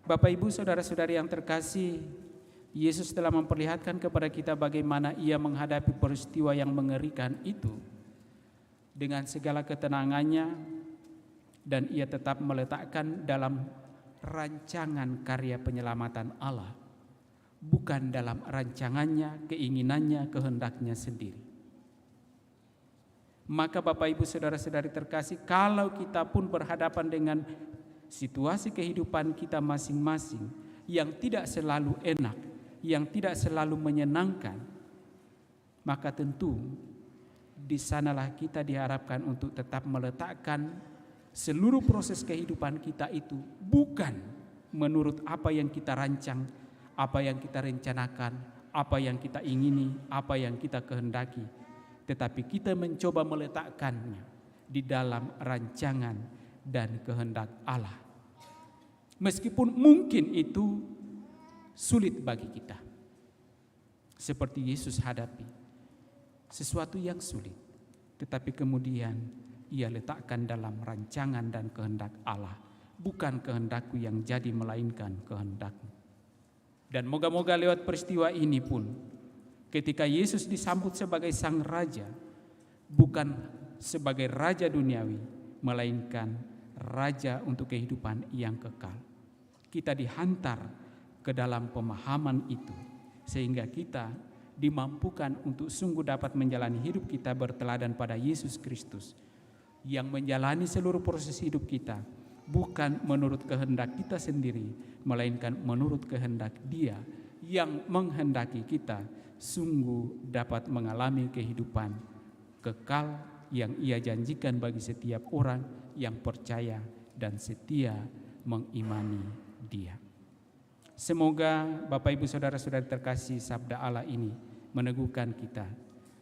Bapak Ibu Saudara-saudari yang terkasih, Yesus telah memperlihatkan kepada kita bagaimana ia menghadapi peristiwa yang mengerikan itu dengan segala ketenangannya, dan ia tetap meletakkan dalam rancangan karya penyelamatan Allah, bukan dalam rancangannya, keinginannya, kehendaknya sendiri. Maka Bapak Ibu Saudara-saudari terkasih, kalau kita pun berhadapan dengan situasi kehidupan kita masing-masing yang tidak selalu enak, yang tidak selalu menyenangkan, maka tentu di sanalah kita diharapkan untuk tetap meletakkan seluruh proses kehidupan kita itu bukan menurut apa yang kita rancang, apa yang kita rencanakan, apa yang kita ingini, apa yang kita kehendaki, tetapi kita mencoba meletakkannya di dalam rancangan dan kehendak Allah. Meskipun mungkin itu sulit bagi kita, seperti Yesus hadapi sesuatu yang sulit, tetapi kemudian Ia letakkan dalam rancangan dan kehendak Allah, bukan kehendakku yang jadi melainkan kehendakmu. Dan moga-moga lewat peristiwa ini pun, ketika Yesus disambut sebagai sang raja, bukan sebagai raja duniawi, melainkan raja untuk kehidupan yang kekal. Kita dihantar ke dalam pemahaman itu, sehingga kita dimampukan untuk sungguh dapat menjalani hidup kita berteladan pada Yesus Kristus, yang menjalani seluruh proses hidup kita bukan menurut kehendak kita sendiri, melainkan menurut kehendak Dia yang menghendaki kita sungguh dapat mengalami kehidupan kekal yang Ia janjikan bagi setiap orang yang percaya dan setia mengimani Dia. Semoga Bapak Ibu Saudara-saudari terkasih, sabda Allah ini meneguhkan kita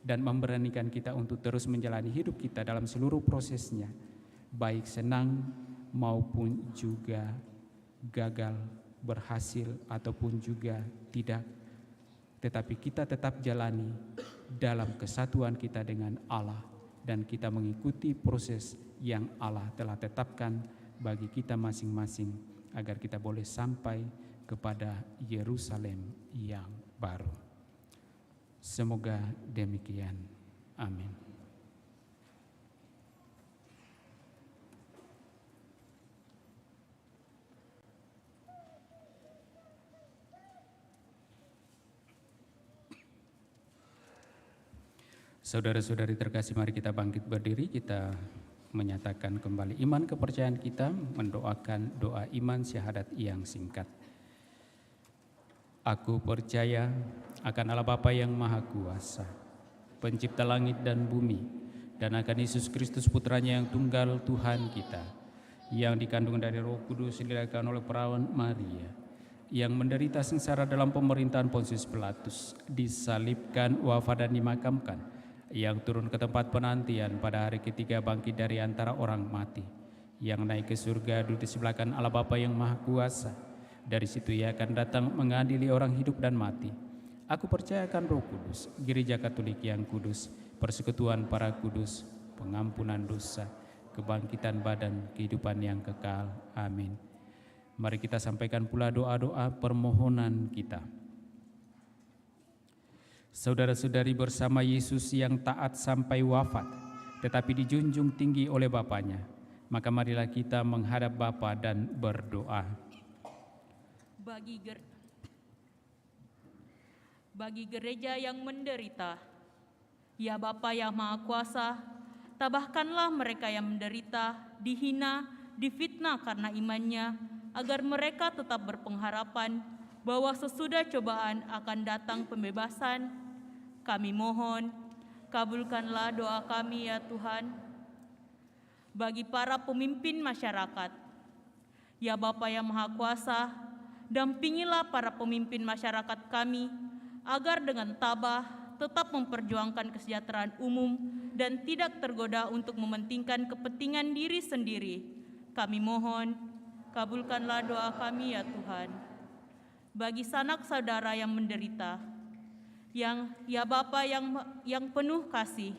dan memberanikan kita untuk terus menjalani hidup kita dalam seluruh prosesnya, baik senang maupun juga gagal, berhasil ataupun juga tidak. Tetapi kita tetap jalani dalam kesatuan kita dengan Allah, dan kita mengikuti proses yang Allah telah tetapkan bagi kita masing-masing, agar kita boleh sampai kepada Yerusalem yang baru. Semoga demikian. Amin. Saudara-saudari terkasih, mari kita bangkit berdiri, kita menyatakan kembali iman kepercayaan kita, mendoakan doa iman syahadat yang singkat. Aku percaya akan Allah Bapa yang Maha Kuasa, pencipta langit dan bumi, dan akan Yesus Kristus Putranya yang tunggal Tuhan kita, yang dikandung dari Roh Kudus, dilahirkan oleh perawan Maria, yang menderita sengsara dalam pemerintahan Pontius Pilatus, disalibkan, wafat dan dimakamkan, yang turun ke tempat penantian, pada hari ketiga bangkit dari antara orang mati, yang naik ke surga, duduk di sebelah kanan Allah Bapa yang Maha Kuasa. Dari situ Ia akan datang mengadili orang hidup dan mati. Aku percaya akan Roh Kudus, Gereja Katolik yang kudus, persekutuan para kudus, pengampunan dosa, kebangkitan badan, kehidupan yang kekal. Amin. Mari kita sampaikan pula doa-doa permohonan kita. Saudara-saudari, bersama Yesus yang taat sampai wafat, tetapi dijunjung tinggi oleh Bapanya, maka marilah kita menghadap Bapa dan berdoa. Bagi gereja yang menderita, ya Bapa yang Maha Kuasa, tabahkanlah mereka yang menderita, dihina, difitnah karena imannya, agar mereka tetap berpengharapan bahwa sesudah cobaan akan datang pembebasan. Kami mohon, kabulkanlah doa kami ya Tuhan. Bagi para pemimpin masyarakat, ya Bapa yang Maha Kuasa, dampingilah para pemimpin masyarakat kami, agar dengan tabah tetap memperjuangkan kesejahteraan umum dan tidak tergoda untuk mementingkan kepentingan diri sendiri. Kami mohon, kabulkanlah doa kami ya Tuhan. Bagi sanak saudara yang menderita, ya Bapa yang penuh kasih,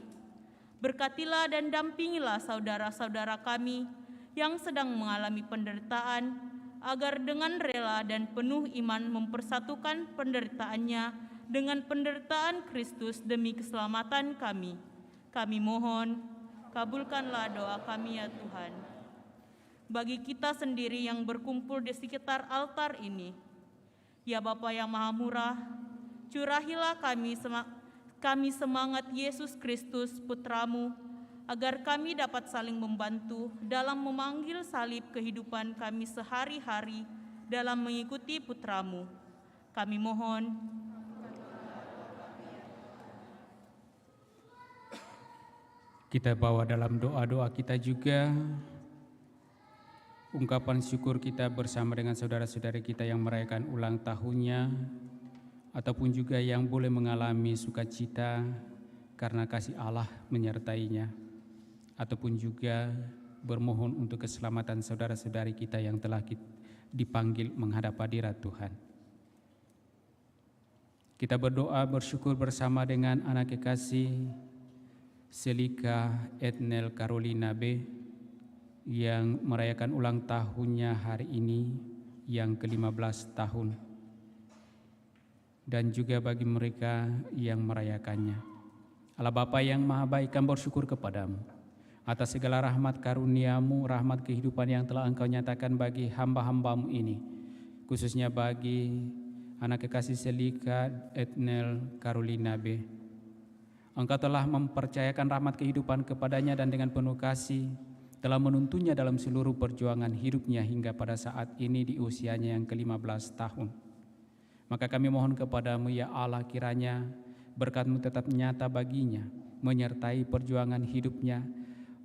berkatilah dan dampingilah saudara-saudara kami yang sedang mengalami penderitaan, agar dengan rela dan penuh iman mempersatukan penderitaannya dengan penderitaan Kristus demi keselamatan kami. Kami mohon, kabulkanlah doa kami ya Tuhan. Bagi kita sendiri yang berkumpul di sekitar altar ini, ya Bapa yang Maha Murah, curahilah kami semangat Yesus Kristus Putramu, agar kami dapat saling membantu dalam memanggil salib kehidupan kami sehari-hari dalam mengikuti Putramu. Kami mohon, Kita bawa dalam doa-doa kita juga ungkapan syukur kita bersama dengan saudara-saudari kita yang merayakan ulang tahunnya, ataupun juga yang boleh mengalami sukacita karena kasih Allah menyertainya, ataupun juga bermohon untuk keselamatan saudara-saudari kita yang telah dipanggil menghadap hadirat Tuhan. Kita berdoa bersyukur bersama dengan anak kekasih Selika Etnel Carolina B yang merayakan ulang tahunnya hari ini yang ke-15 tahun, dan juga bagi mereka yang merayakannya. Allah Bapa yang Maha Baik, kami bersyukur kepadamu atas segala rahmat karuniamu, rahmat kehidupan yang telah Engkau nyatakan bagi hamba-hambamu ini, khususnya bagi anak kekasih Selika Etnel Carolina B. Engkau telah mempercayakan rahmat kehidupan kepadanya dan dengan penuh kasih telah menuntunnya dalam seluruh perjuangan hidupnya hingga pada saat ini di usianya yang ke-15 tahun. Maka kami mohon kepadamu ya Allah, kiranya berkat-Mu tetap nyata baginya, menyertai perjuangan hidupnya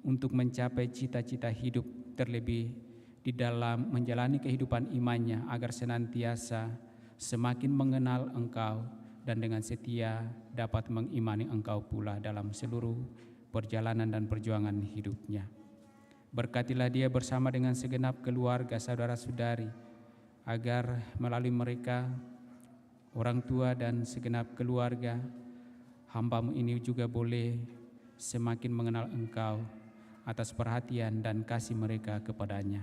untuk mencapai cita-cita hidup, terlebih di dalam menjalani kehidupan imannya, agar senantiasa semakin mengenal Engkau dan dengan setia dapat mengimani Engkau pula dalam seluruh perjalanan dan perjuangan hidupnya. Berkatilah dia bersama dengan segenap keluarga saudara-saudari, agar melalui mereka, orang tua dan segenap keluarga, hamba-Mu ini juga boleh semakin mengenal Engkau atas perhatian dan kasih mereka kepadanya.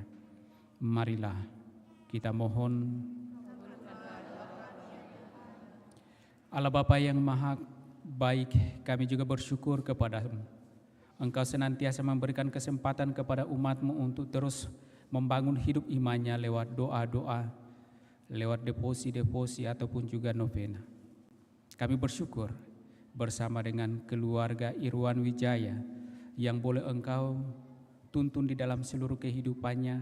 Marilah kita mohon. Allah Bapa yang Maha Baik, kami juga bersyukur kepada-Mu. Engkau senantiasa memberikan kesempatan kepada umat-Mu untuk terus membangun hidup imannya lewat doa-doa, lewat devosi-devosi ataupun juga novena. Kami bersyukur bersama dengan keluarga Irwan Wijaya yang boleh Engkau tuntun di dalam seluruh kehidupannya,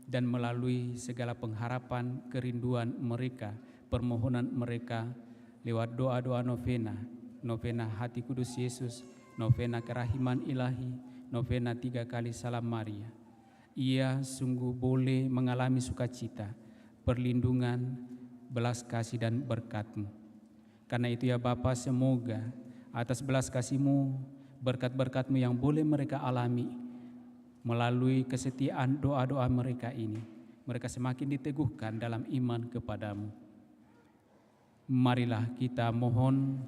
dan melalui segala pengharapan, kerinduan mereka, permohonan mereka lewat doa-doa novena, novena Hati Kudus Yesus, novena Kerahiman Ilahi, novena 3 kali Salam Maria. Ia sungguh boleh mengalami sukacita, perlindungan, belas kasih dan berkat-Mu. Karena itu ya Bapa, semoga atas belas kasih-Mu, berkat-berkat-Mu yang boleh mereka alami melalui kesetiaan doa-doa mereka ini, mereka semakin diteguhkan dalam iman kepada-Mu. Marilah kita mohon.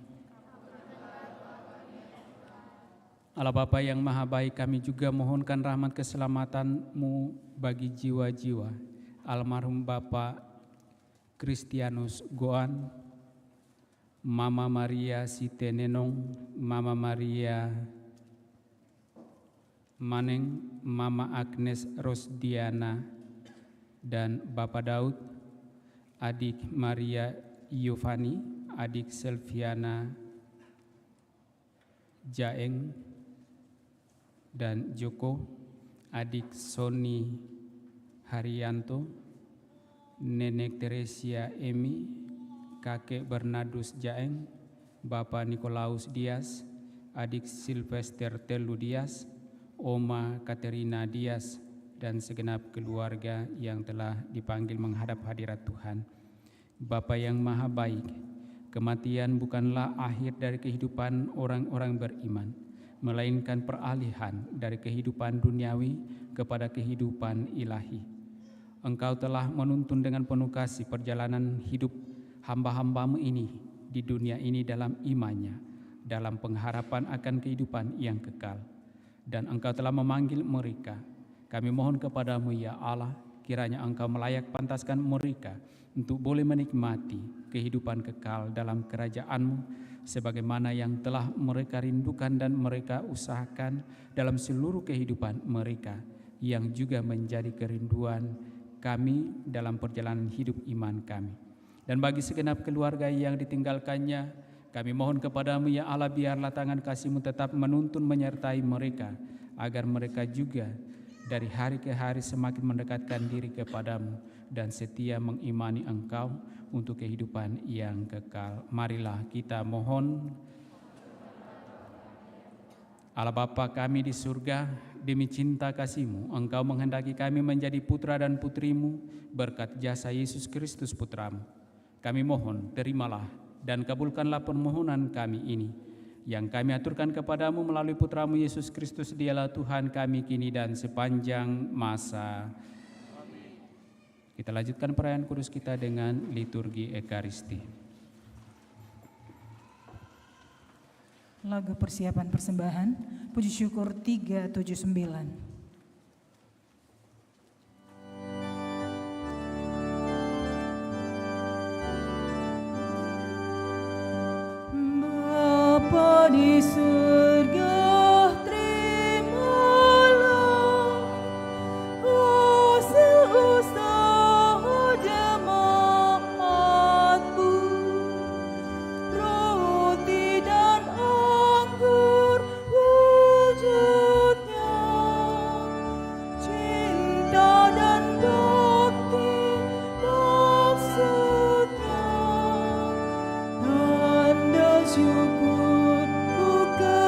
Allah Bapa yang Maha Baik, kami juga mohonkan rahmat keselamatan-Mu bagi jiwa-jiwa almarhum Bapak Kristianus Goan, Mama Maria Sitenenong, Mama Maria Maneng, Mama Agnes Rosdiana, dan Bapak Daud, adik Maria Yovani, adik Selviana Jaeng dan Joko, adik Sony Haryanto, Nenek Teresia Emi, kakek Bernardus Jaeng, Bapak Nikolaus Dias, adik Silvester Telu Dias, Oma Katerina Dias, dan segenap keluarga yang telah dipanggil menghadap hadirat Tuhan. Bapa yang Maha Baik, kematian bukanlah akhir dari kehidupan orang-orang beriman, melainkan peralihan dari kehidupan duniawi kepada kehidupan ilahi. Engkau telah menuntun dengan penuh kasih perjalanan hidup hamba-hamba-Mu ini di dunia ini dalam imannya, dalam pengharapan akan kehidupan yang kekal. Dan Engkau telah memanggil mereka. Kami mohon kepadamu ya Allah, kiranya Engkau melayak pantaskan mereka untuk boleh menikmati kehidupan kekal dalam kerajaan-Mu, sebagaimana yang telah mereka rindukan dan mereka usahakan dalam seluruh kehidupan mereka, yang juga menjadi kerinduan kami dalam perjalanan hidup iman kami. Dan bagi segenap keluarga yang ditinggalkannya, kami mohon kepadamu ya Allah, biarlah tangan kasih-Mu tetap menuntun menyertai mereka, agar mereka juga dari hari ke hari semakin mendekatkan diri kepadamu dan setia mengimani Engkau untuk kehidupan yang kekal. Marilah kita mohon. Allah Bapa kami di surga, demi cinta kasih-Mu, Engkau menghendaki kami menjadi putra dan putri-Mu berkat jasa Yesus Kristus Putra-Mu. Kami mohon, terimalah dan kabulkanlah permohonan kami ini, yang kami aturkan kepadamu melalui Putra-Mu Yesus Kristus. Dialah Tuhan kami kini dan sepanjang masa. Kita lanjutkan perayaan kudus kita dengan liturgi Ekaristi. Lagu persiapan persembahan, puji syukur 379. Bapa di surga, terimalah hasil usaha jemaat-Mu. Roti dan anggur wujudnya, cinta dan bakti maksudnya. Tanda syukur bukan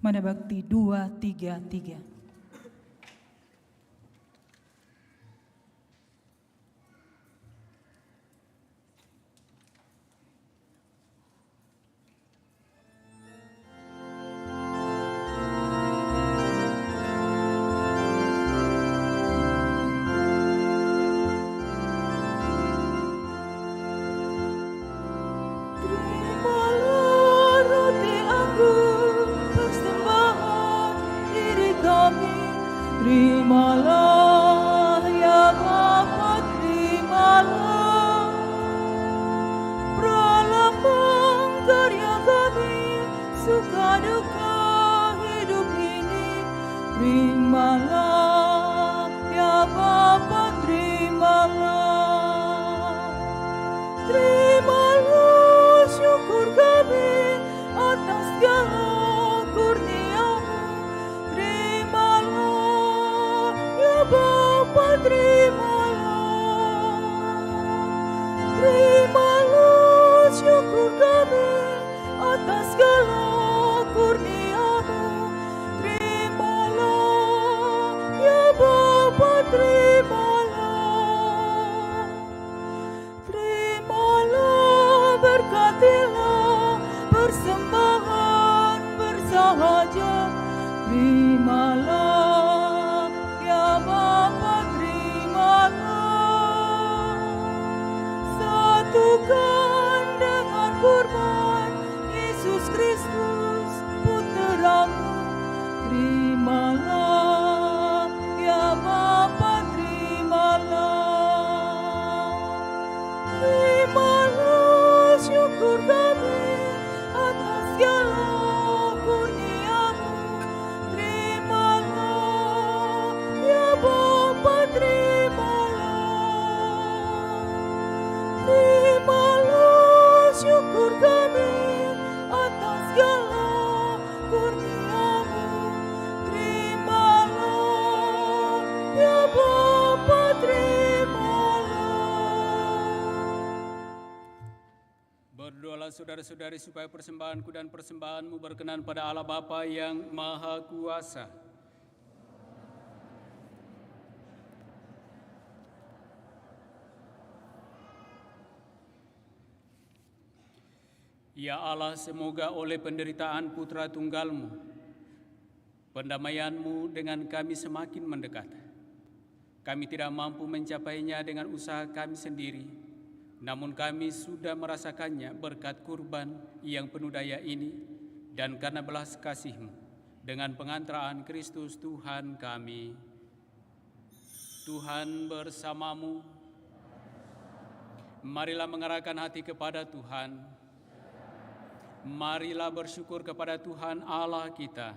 Mada Bakti 233. Terimalah roti anggur persembahan diri kami. Terimalah ya Bapa, terimalah pralambang karya kami, suka duka hidup ini. Terimalah ya Bapa, terimalah. Terimalah syukur kami atas segala kurnia-Mu. Terimalah ya Bapa, terimalah. Terimalah syukur kami atas segala kurnia-Mu. Terimalah ya Bapa, terimalah. Terimalah, berkatilah persembahan bersahaja. Terimalah ya Bapa, terimalah. Satukan dengan kurban Yesus Kristus Putra-Mu. Terimalah ya Bapa, terimalah. Terimalah syukur kami atas segala kurnia-Mu. Terimalah ya Bapa, terimalah. Terimalah syukur kami atas segala kurnia-Mu. Terimalah ya Bapa, terimalah. Berdoalah saudara-saudari supaya persembahanku dan persembahanmu berkenan pada Allah Bapa yang Maha Kuasa. Ya Allah, semoga oleh penderitaan Putra Tunggal-Mu, pendamaian-Mu dengan kami semakin mendekat. Kami tidak mampu mencapainya dengan usaha kami sendiri, namun kami sudah merasakannya berkat kurban yang penuh daya ini dan karena belas kasih-Mu dengan pengantaraan Kristus Tuhan kami. Tuhan bersamamu. Marilah mengarahkan hati kepada Tuhan. Marilah bersyukur kepada Tuhan Allah kita.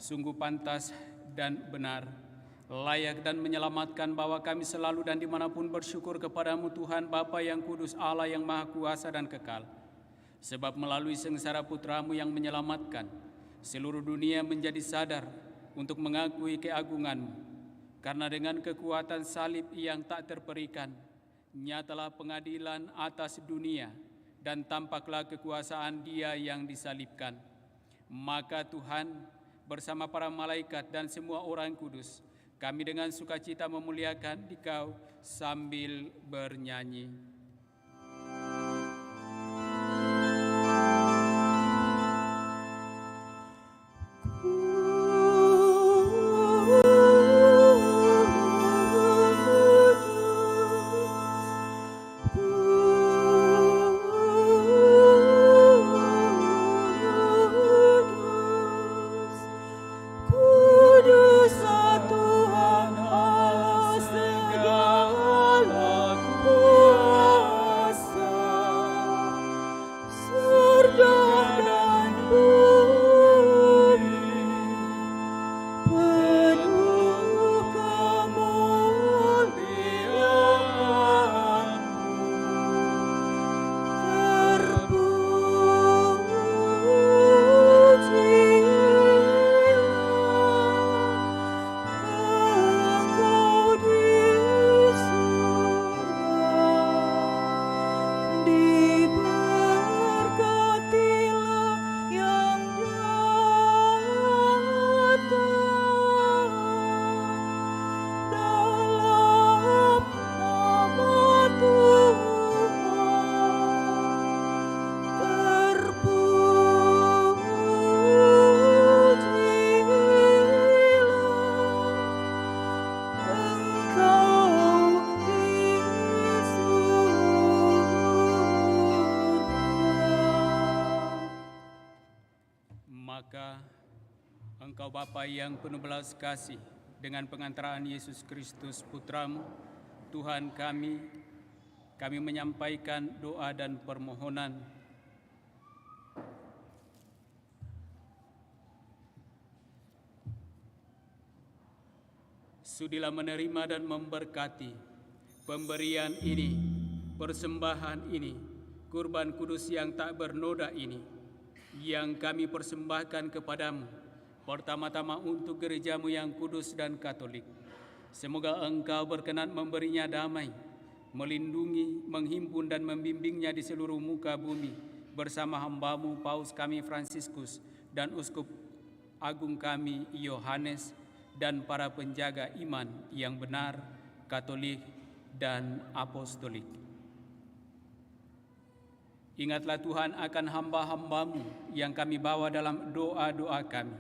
Sungguh pantas dan benar, layak dan menyelamatkan bahwa kami selalu dan dimanapun bersyukur kepadamu Tuhan Bapa yang kudus, Allah yang maha kuasa dan kekal. Sebab melalui sengsara Putramu yang menyelamatkan, seluruh dunia menjadi sadar untuk mengakui keagungan-Mu. Karena dengan kekuatan salib yang tak terperikan, nyatalah pengadilan atas dunia dan tampaklah kekuasaan Dia yang disalibkan. Maka Tuhan bersama para malaikat dan semua orang kudus, kami dengan sukacita memuliakan Dikau sambil bernyanyi. Kudus Tuhan Allah segala kuasa. Bapa yang penuh belas kasih, dengan pengantaraan Yesus Kristus Putramu, Tuhan kami menyampaikan doa dan permohonan. Sudilah menerima dan memberkati pemberian ini, persembahan ini, kurban kudus yang tak bernoda ini, yang kami persembahkan kepadamu, pertama-tama untuk gerejamu yang kudus dan katolik. Semoga Engkau berkenan memberinya damai, melindungi, menghimpun dan membimbingnya di seluruh muka bumi, bersama hamba-Mu Paus kami Fransiskus dan Uskup Agung kami Yohanes, dan para penjaga iman yang benar, katolik, dan apostolik. Ingatlah Tuhan akan hamba-hamba-Mu yang kami bawa dalam doa-doa kami,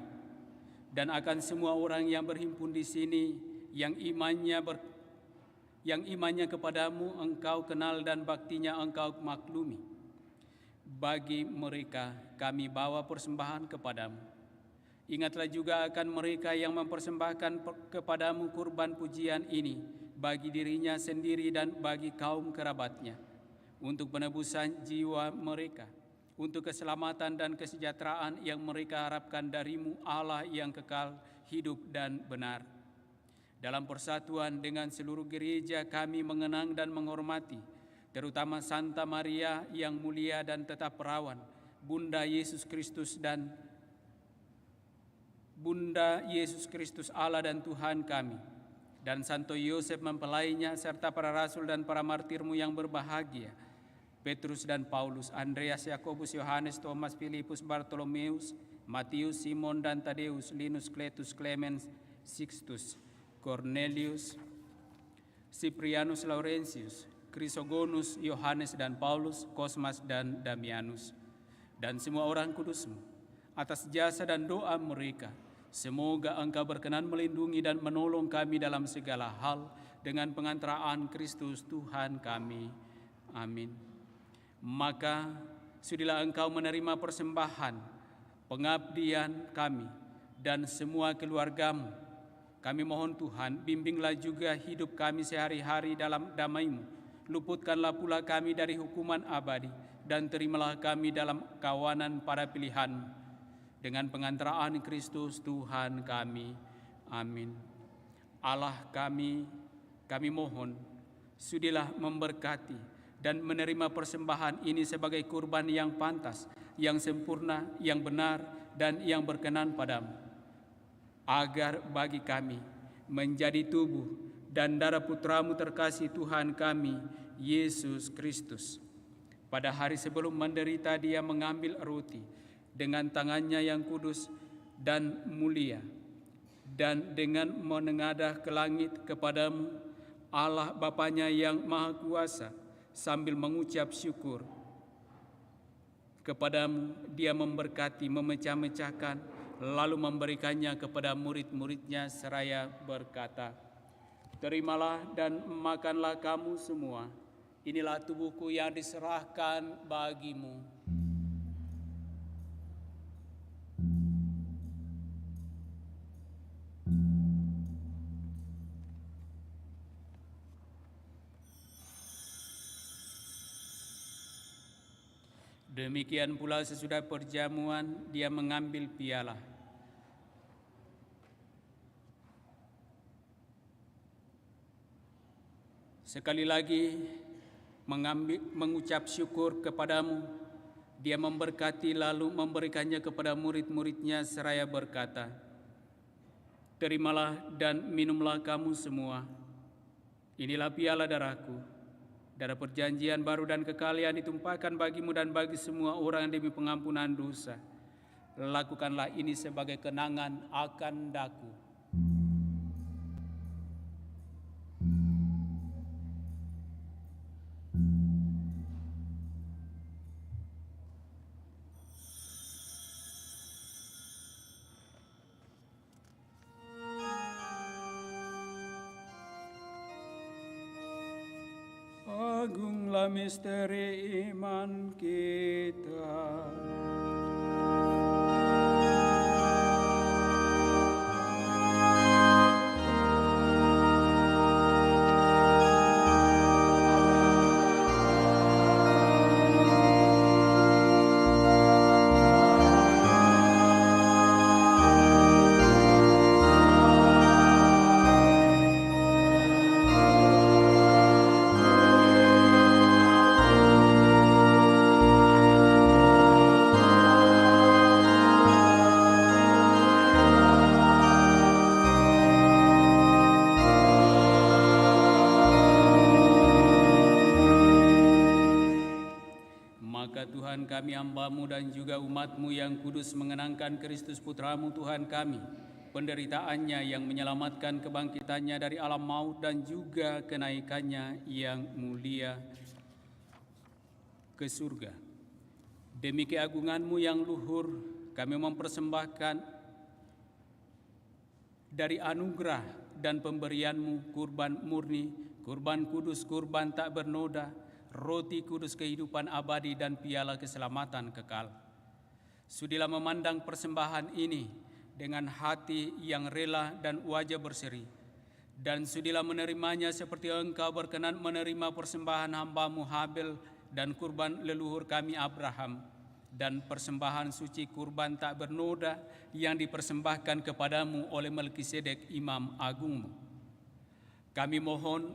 dan akan semua orang yang berhimpun di sini yang imannya kepadamu Engkau kenal dan baktinya Engkau maklumi. Bagi mereka kami bawa persembahan kepadamu. Ingatlah juga akan mereka yang mempersembahkan kepadamu kurban pujian ini bagi dirinya sendiri dan bagi kaum kerabatnya, untuk penebusan jiwa mereka, untuk keselamatan dan kesejahteraan yang mereka harapkan darimu, Allah yang kekal, hidup dan benar. Dalam persatuan dengan seluruh gereja kami mengenang dan menghormati, terutama Santa Maria yang mulia dan tetap perawan, Bunda Yesus Kristus Allah dan Tuhan kami, dan Santo Yosef mempelainya, serta para rasul dan para martirmu yang berbahagia, Petrus dan Paulus, Andreas, Yakobus, Yohanes, Thomas, Filipus, Bartolomeus, Matius, Simon dan Tadeus, Linus, Cletus, Clemens, Sixtus, Cornelius, Cyprianus, Laurentius, Chrysogonus, Yohanes dan Paulus, Cosmas dan Damianus, dan semua orang kudus-Mu. Atas jasa dan doa mereka, semoga Engkau berkenan melindungi dan menolong kami dalam segala hal dengan pengantaraan Kristus Tuhan kami. Amin. Maka sudilah Engkau menerima persembahan, pengabdian kami, dan semua keluarga-Mu. Kami mohon Tuhan, bimbinglah juga hidup kami sehari-hari dalam damai-Mu. Luputkanlah pula kami dari hukuman abadi, dan terimalah kami dalam kawanan para pilihan-Mu. Dengan pengantaraan Kristus Tuhan kami. Amin. Allah kami mohon, sudilah memberkati dan menerima persembahan ini sebagai kurban yang pantas, yang sempurna, yang benar, dan yang berkenan padamu, agar bagi kami menjadi tubuh dan darah Putramu terkasih Tuhan kami, Yesus Kristus. Pada hari sebelum menderita, Dia mengambil roti dengan tangannya yang kudus dan mulia, dan dengan menengadah ke langit kepadamu, Allah Bapanya yang Maha Kuasa, sambil mengucap syukur kepadamu, Dia memberkati, memecah-mecahkan, lalu memberikannya kepada murid-muridnya seraya berkata, "Terimalah dan makanlah kamu semua. Inilah tubuhku yang diserahkan bagimu." Demikian pula sesudah perjamuan, Dia mengambil piala. Sekali lagi mengucap syukur kepadamu, Dia memberkati lalu memberikannya kepada murid-muridnya seraya berkata, "Terimalah dan minumlah kamu semua. Inilah piala darahku, darah perjanjian baru dan kekal yang ditumpahkan bagimu dan bagi semua orang demi pengampunan dosa. Lakukanlah ini sebagai kenangan akan daku." Agunglah misteri iman kita. Ya Tuhan kami hamba-Mu dan juga umat-Mu yang kudus mengenangkan Kristus Putra-Mu Tuhan kami, penderitaannya yang menyelamatkan kebangkitannya dari alam maut dan juga kenaikannya yang mulia ke surga. Demi keagungan-Mu yang luhur, kami mempersembahkan dari anugerah dan pemberian-Mu kurban murni, kurban kudus, kurban tak bernoda, roti kudus kehidupan abadi dan piala keselamatan kekal. Sudilah memandang persembahan ini dengan hati yang rela dan wajah berseri, dan sudilah menerimanya seperti Engkau berkenan menerima persembahan hamba-Mu Habel dan kurban leluhur kami Abraham, dan persembahan suci kurban tak bernoda yang dipersembahkan kepadamu oleh Melkisedek Imam Agungmu. Kami mohon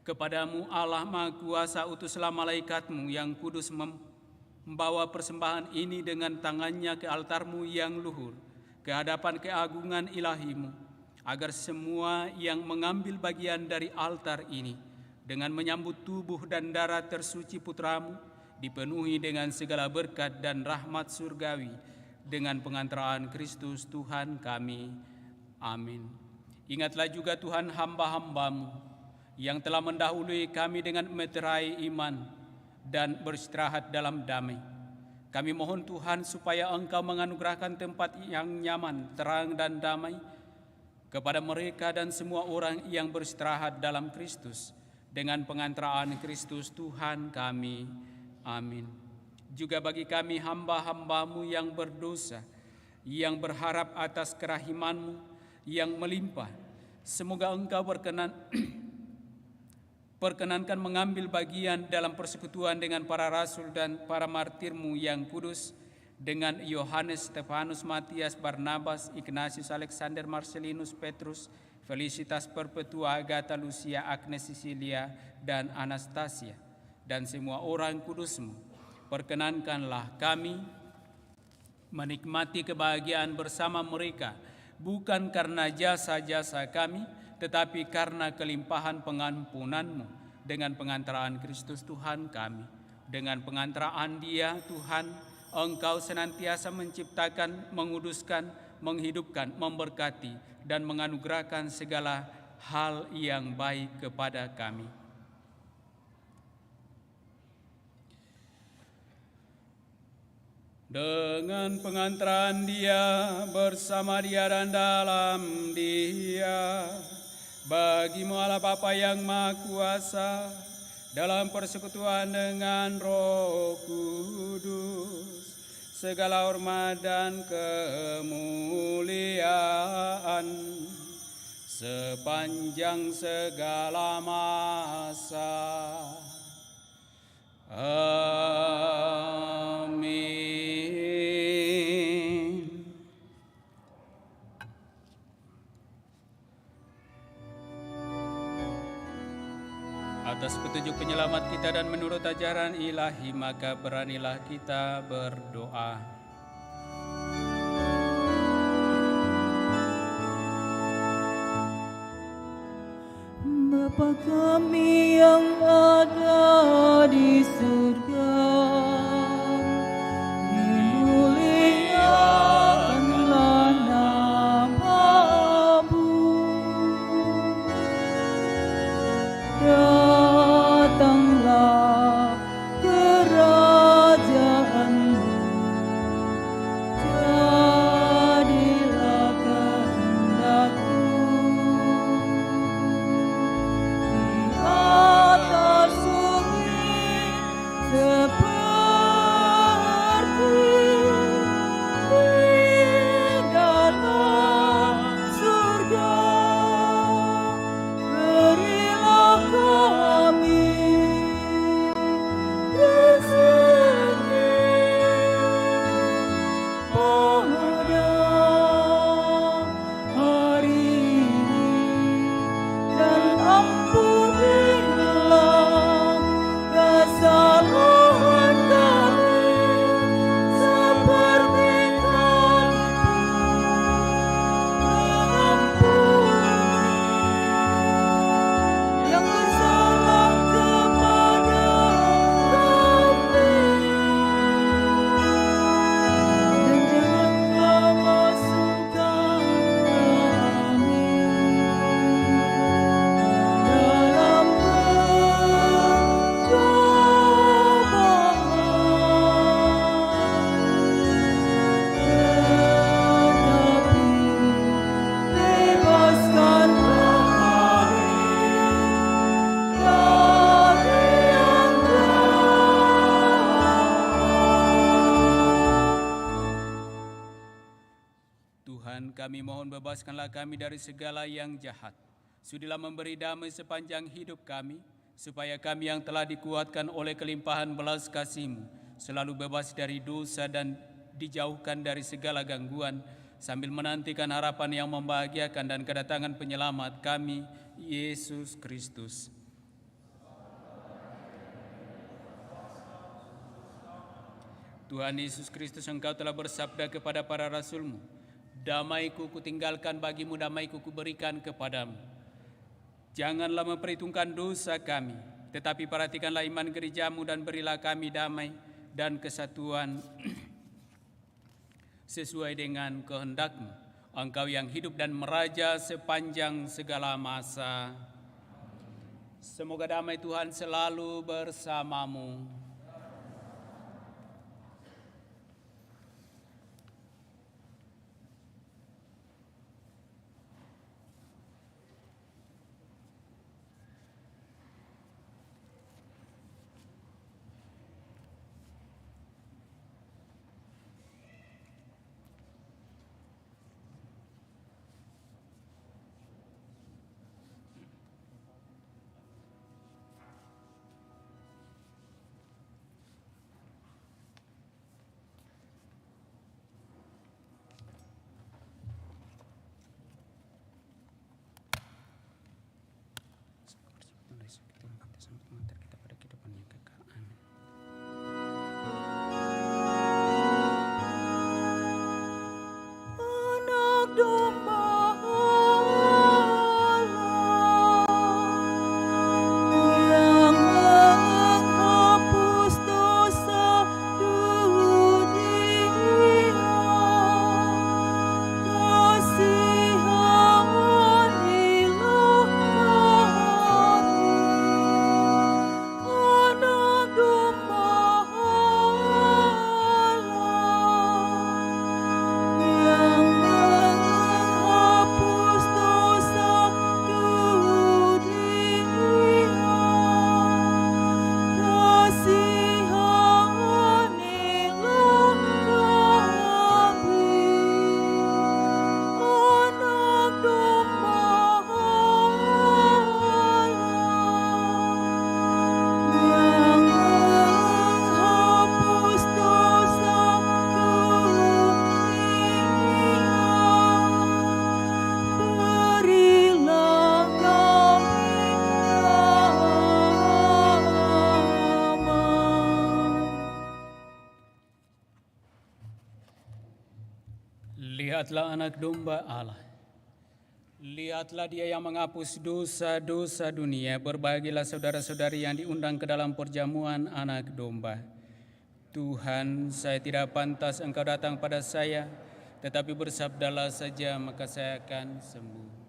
kepadamu Allah Maha Kuasa, utuslah malaikat-Mu yang kudus membawa persembahan ini dengan tangannya ke altar-Mu yang luhur, ke hadapan keagungan ilahi-Mu, agar semua yang mengambil bagian dari altar ini dengan menyambut tubuh dan darah tersuci Putra-Mu dipenuhi dengan segala berkat dan rahmat surgawi dengan pengantaraan Kristus Tuhan kami. Amin. Ingatlah juga Tuhan hamba-hamba-Mu yang telah mendahului kami dengan meterai iman dan beristirahat dalam damai. Kami mohon Tuhan supaya Engkau menganugerahkan tempat yang nyaman, terang dan damai kepada mereka dan semua orang yang beristirahat dalam Kristus dengan pengantaraan Kristus Tuhan kami. Amin. Juga bagi kami hamba-hamba-Mu yang berdosa, yang berharap atas kerahiman-Mu yang melimpah, semoga Engkau perkenankan mengambil bagian dalam persekutuan dengan para rasul dan para martir-Mu yang kudus, dengan Yohanes, Stefanus, Matias, Barnabas, Ignatius, Alexander, Marcelinus, Petrus, Felicitas, Perpetua, Agatha, Lucia, Agnes, Cecilia, dan Anastasia, dan semua orang kudus-Mu. Perkenankanlah kami menikmati kebahagiaan bersama mereka, bukan karena jasa-jasa kami, tetapi karena kelimpahan pengampunan-Mu dengan pengantaraan Kristus Tuhan kami. Dengan pengantaraan Dia, Tuhan, Engkau senantiasa menciptakan, menguduskan, menghidupkan, memberkati, dan menganugerahkan segala hal yang baik kepada kami. Dengan pengantaran Dia, bersama Dia dan dalam Dia, bagi-Mu Allah Bapa yang Maha Kuasa, dalam persekutuan dengan Roh Kudus, segala hormat dan kemuliaan sepanjang segala masa. Amin. Atas petunjuk penyelamat kita dan menurut ajaran ilahi, maka beranilah kita berdoa. Bapa kami yang ada di surga, dimuliakanlah nama-Mu. Datanglah kerajaan-Mu, jadilah kehendak-Mu di atas bumi kami mohon bebaskanlah kami dari segala yang jahat. Sudilah memberi damai sepanjang hidup kami, supaya kami yang telah dikuatkan oleh kelimpahan belas kasih-Mu selalu bebas dari dosa dan dijauhkan dari segala gangguan, sambil menantikan harapan yang membahagiakan dan kedatangan penyelamat kami, Yesus Kristus. Tuhan Yesus Kristus, Engkau telah bersabda kepada para rasul-Mu, damai-Ku kutinggalkan bagimu, damai-Ku kuberikan kepadamu. Janganlah memperhitungkan dosa kami, tetapi perhatikanlah iman gereja-Mu dan berilah kami damai dan kesatuan sesuai dengan kehendak-Mu. Engkau yang hidup dan meraja sepanjang segala masa. Semoga damai Tuhan selalu bersamamu. Kita pada kehidupan yang kekal. Amin. Anak domba Allah yang menghapus dosa dunia, kasihanilah kami. Anak domba Allah yang menghapus dosa dunia, kasihanilah kami. Anak domba Allah yang menghapus dosa dunia, berilah kami damai. Lihatlah anak domba Allah. Lihatlah dia yang menghapus dosa-dosa dunia. Berbahagialah saudara-saudari yang diundang ke dalam perjamuan anak domba. Tuhan, saya tidak pantas Engkau datang pada saya, tetapi bersabdalah saja maka saya akan sembuh.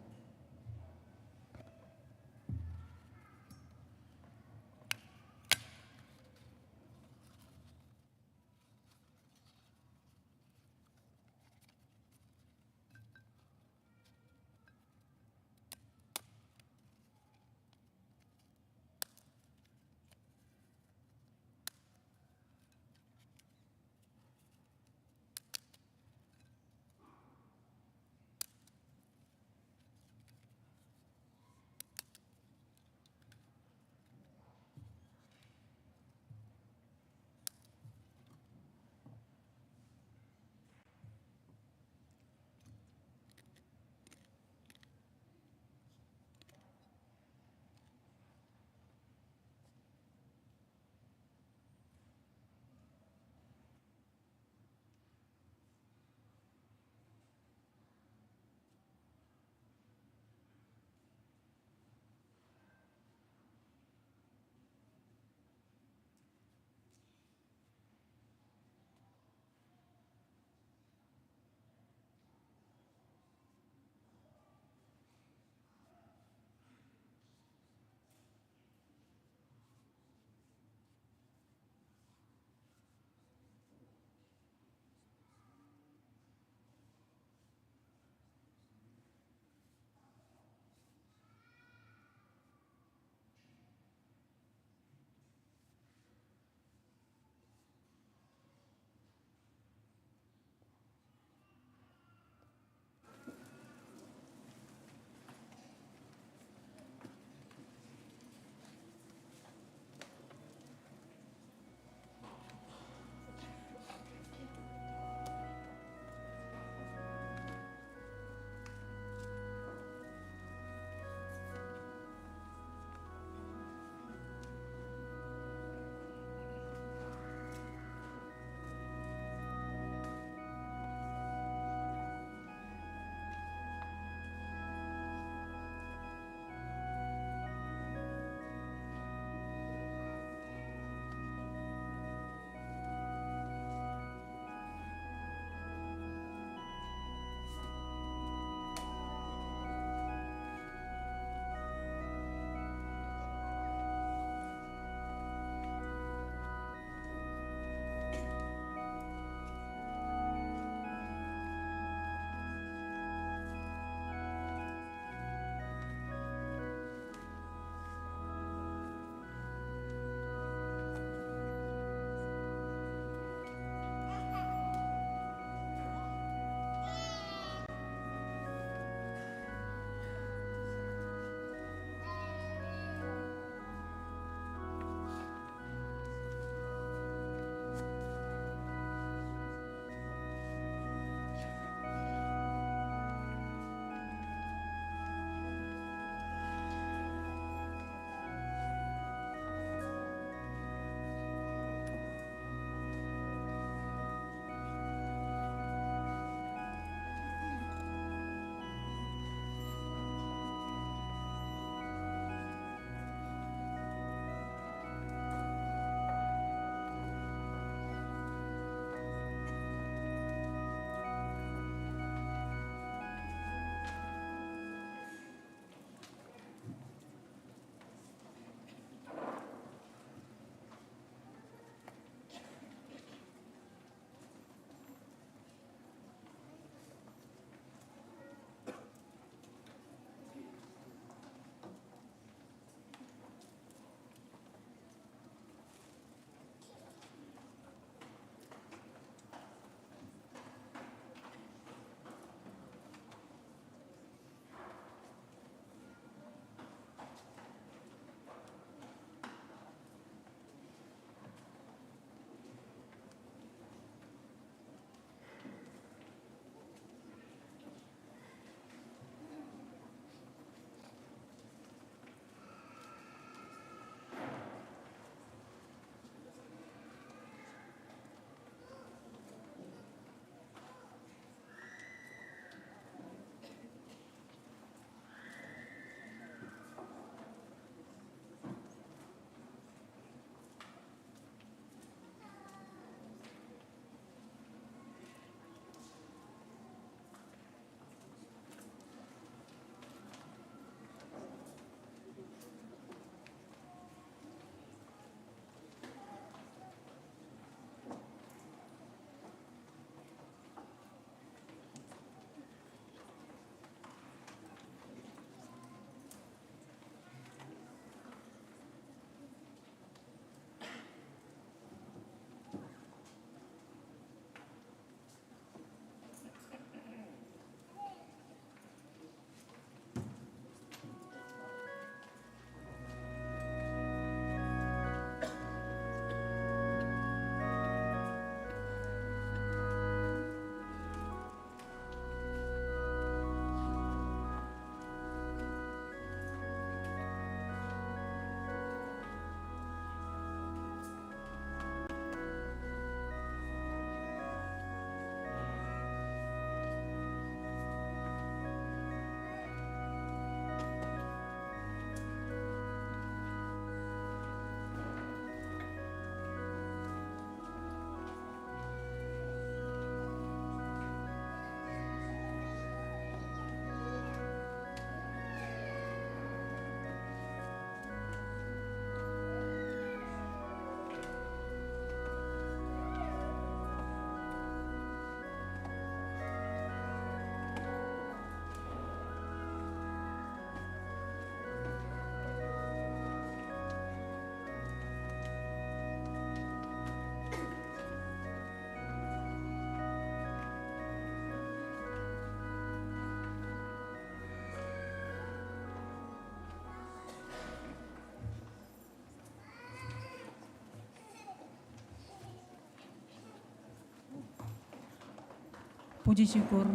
puji syukur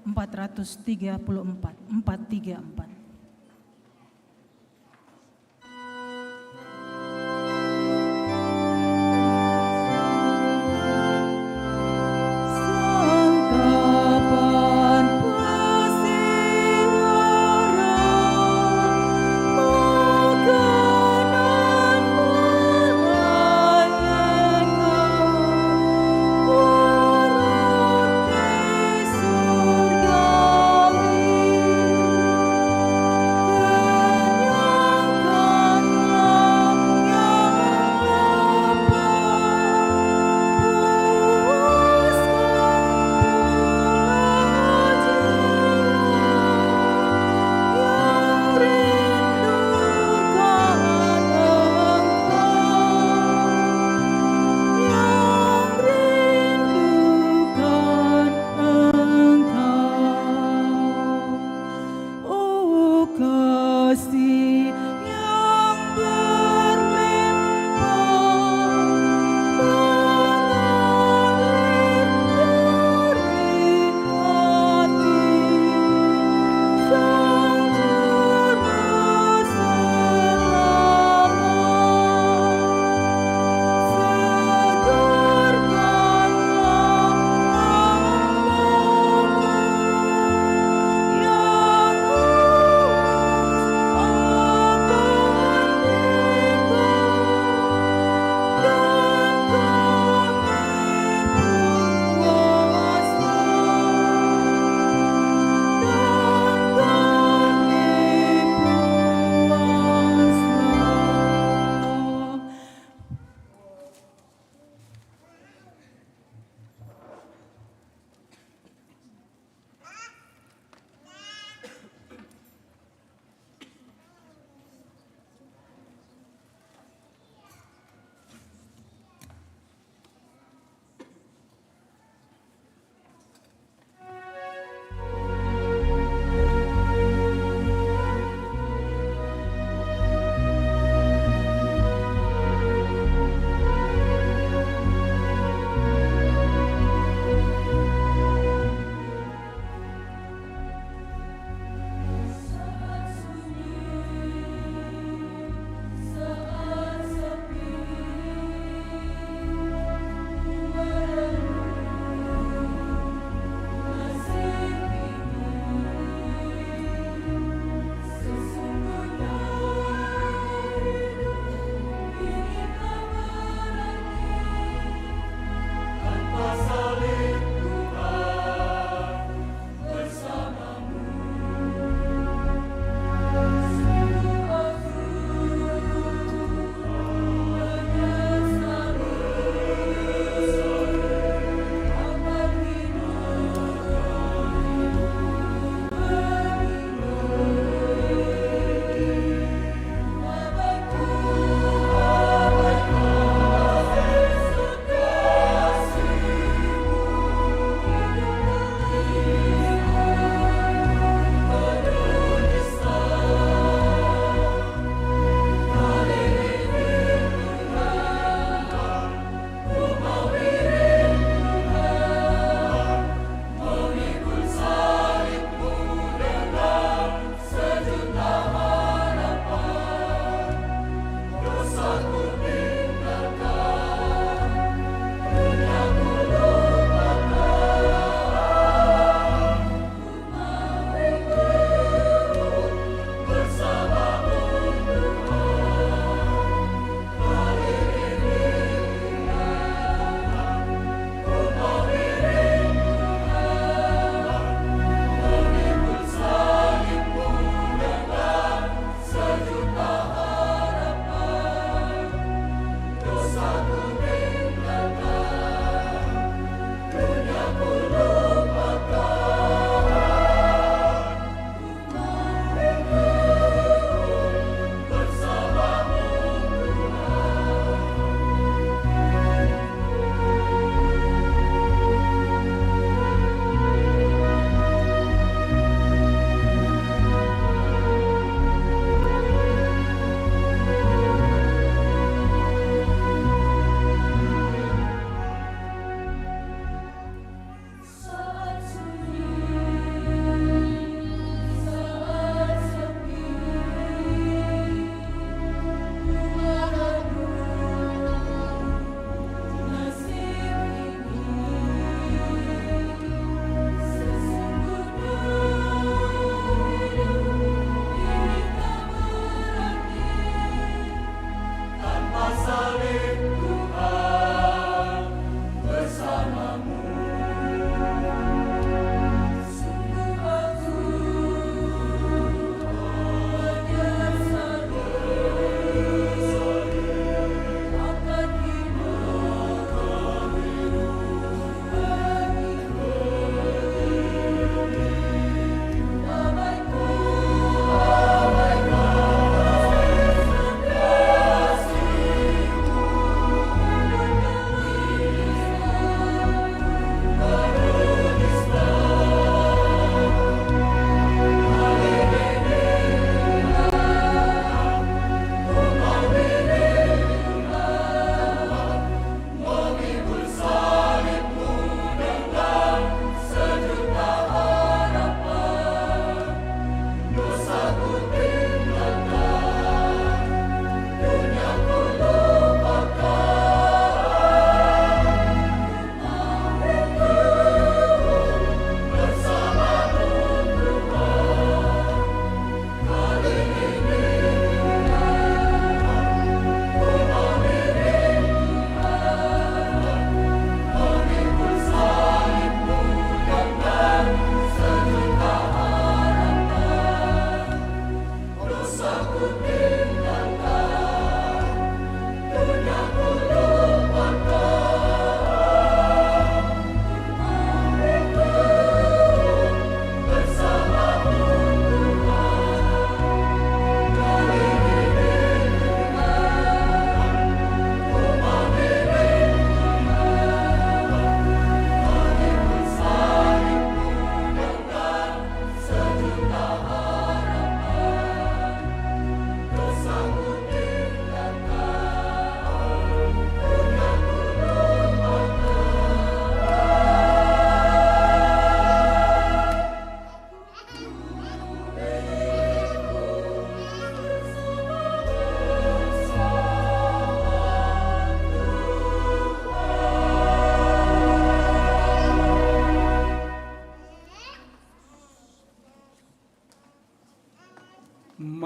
434. Sangkapan persiaran makanan melayakan urut di surgawi.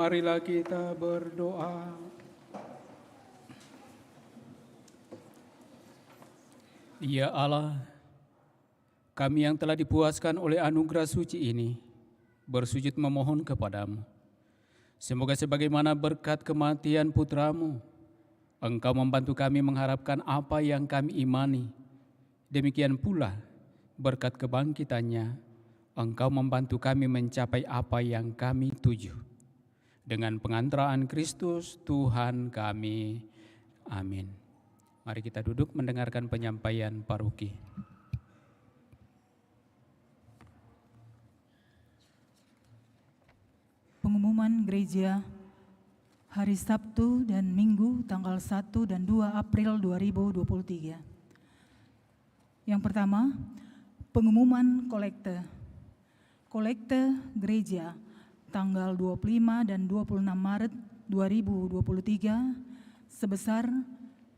Marilah kita berdoa. Ya Allah, kami yang telah dipuaskan oleh anugerah suci ini, bersujud memohon kepadamu. Semoga sebagaimana berkat kematian putramu, Engkau membantu kami mengharapkan apa yang kami imani. Demikian pula berkat kebangkitannya, Engkau membantu kami mencapai apa yang kami tuju. Dengan pengantaraan Kristus Tuhan kami. Amin. Mari kita duduk mendengarkan penyampaian paroki. Pengumuman gereja hari Sabtu dan Minggu tanggal 1 dan 2 April 2023. Yang pertama, pengumuman kolekte. Kolekte gereja tanggal 25 dan 26 Maret 2023 sebesar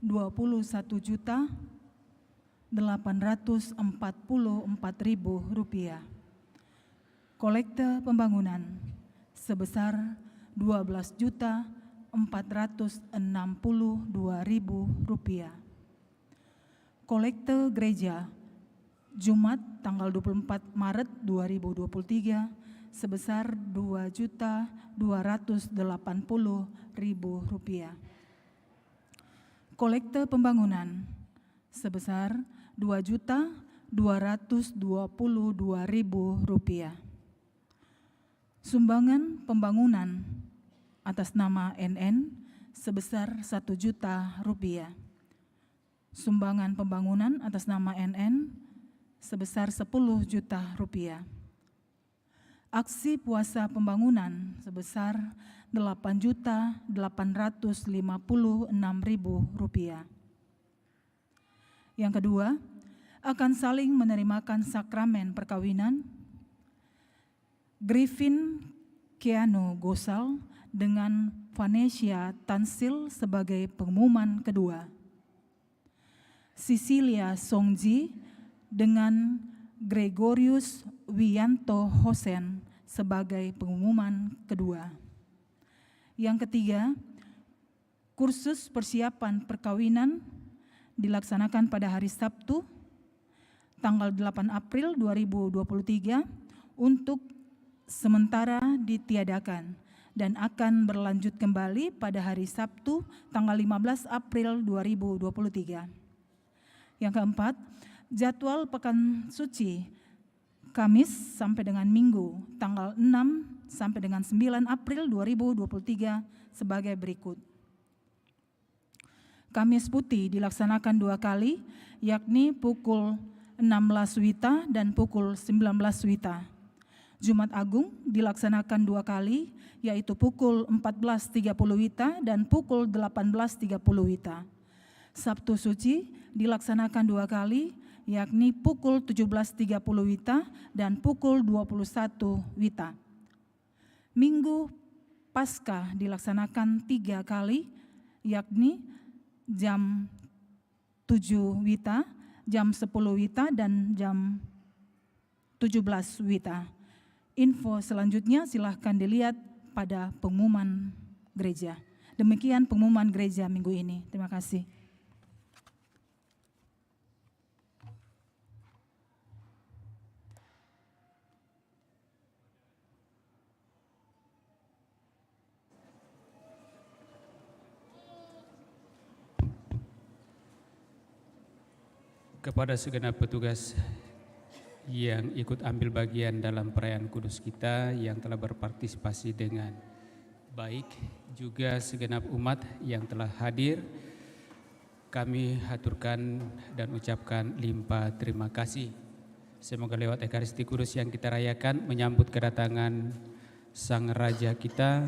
Rp21.844.000. Kolekte pembangunan sebesar Rp12.462.000. Kolekte gereja Jumat tanggal 24 Maret 2023 sebesar Rp2.280.000. Kolekte pembangunan sebesar Rp2.222.000. Sumbangan pembangunan atas nama NN sebesar Rp1.000.000. Sumbangan pembangunan atas nama NN sebesar Rp10.000.000. Aksi puasa pembangunan sebesar Rp8.856.000. Yang kedua, akan saling menerimakan sakramen perkawinan Griffin Keanu Gosal dengan Vanesia Tansil sebagai pengumuman kedua. Cecilia Songji dengan Gregorius Wiyanto Hosen sebagai pengumuman kedua. Yang ketiga, kursus persiapan perkawinan dilaksanakan pada hari Sabtu, tanggal 8 April 2023 untuk sementara ditiadakan dan akan berlanjut kembali pada hari Sabtu, tanggal 15 April 2023. Yang keempat, jadwal Pekan Suci Kamis sampai dengan Minggu tanggal 6 sampai dengan 9 April 2023 sebagai berikut. Kamis Putih dilaksanakan 2 kali, yakni pukul 16 WITA dan pukul 19 WITA. Jumat Agung dilaksanakan 2 kali, yaitu pukul 14.30 WITA dan pukul 18.30 WITA. Sabtu Suci dilaksanakan 2 kali, yakni pukul 17.30 WITA dan pukul 21 WITA. Minggu Paskah dilaksanakan 3 kali, yakni jam 7 WITA, jam 10 WITA, dan jam 17 WITA. Info selanjutnya silahkan dilihat pada pengumuman gereja. Demikian pengumuman gereja minggu ini. Terima kasih. Kepada segenap petugas yang ikut ambil bagian dalam perayaan kudus kita, yang telah berpartisipasi dengan baik, juga segenap umat yang telah hadir, kami haturkan dan ucapkan limpah terima kasih. Semoga lewat Ekaristi Kudus yang kita rayakan menyambut kedatangan Sang Raja kita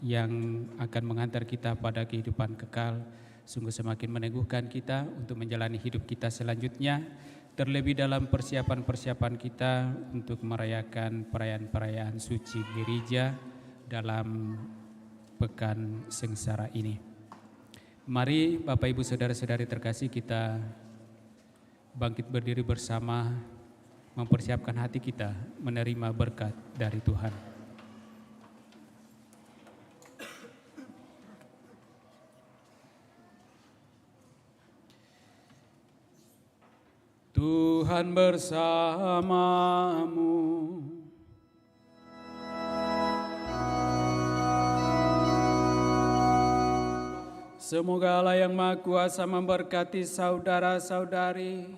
yang akan mengantar kita pada kehidupan kekal, sungguh semakin meneguhkan kita untuk menjalani hidup kita selanjutnya terlebih dalam persiapan-persiapan kita untuk merayakan perayaan-perayaan suci gereja dalam pekan sengsara ini. Mari Bapak Ibu Saudara-saudari terkasih, kita bangkit berdiri bersama, mempersiapkan hati kita menerima berkat dari Tuhan. Tuhan bersamamu. Semoga Allah yang Maha Kuasa memberkati saudara-saudari,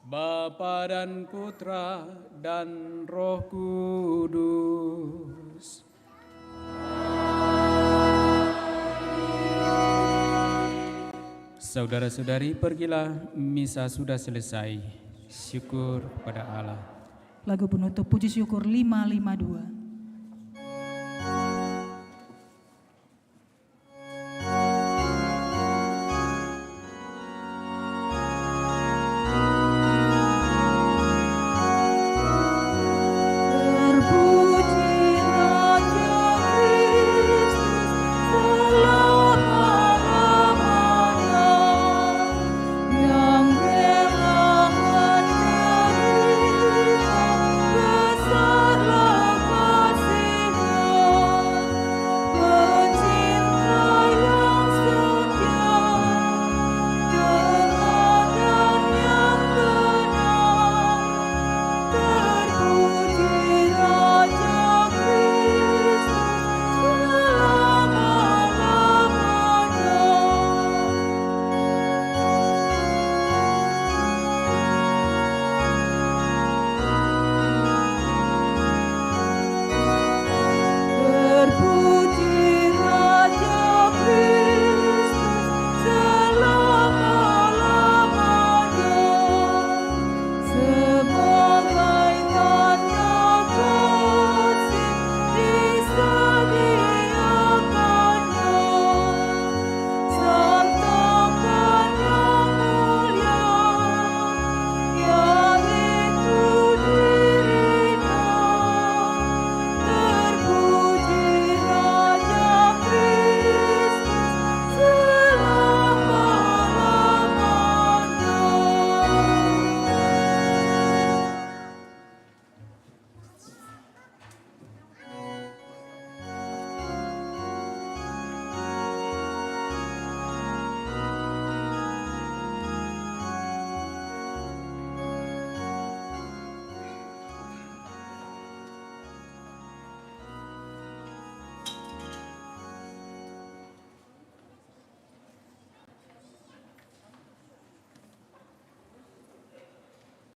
Bapa dan Putra dan Roh Kudus. Saudara-saudari, pergilah, misa sudah selesai. Syukur pada Allah. Lagu penutup puji syukur 552.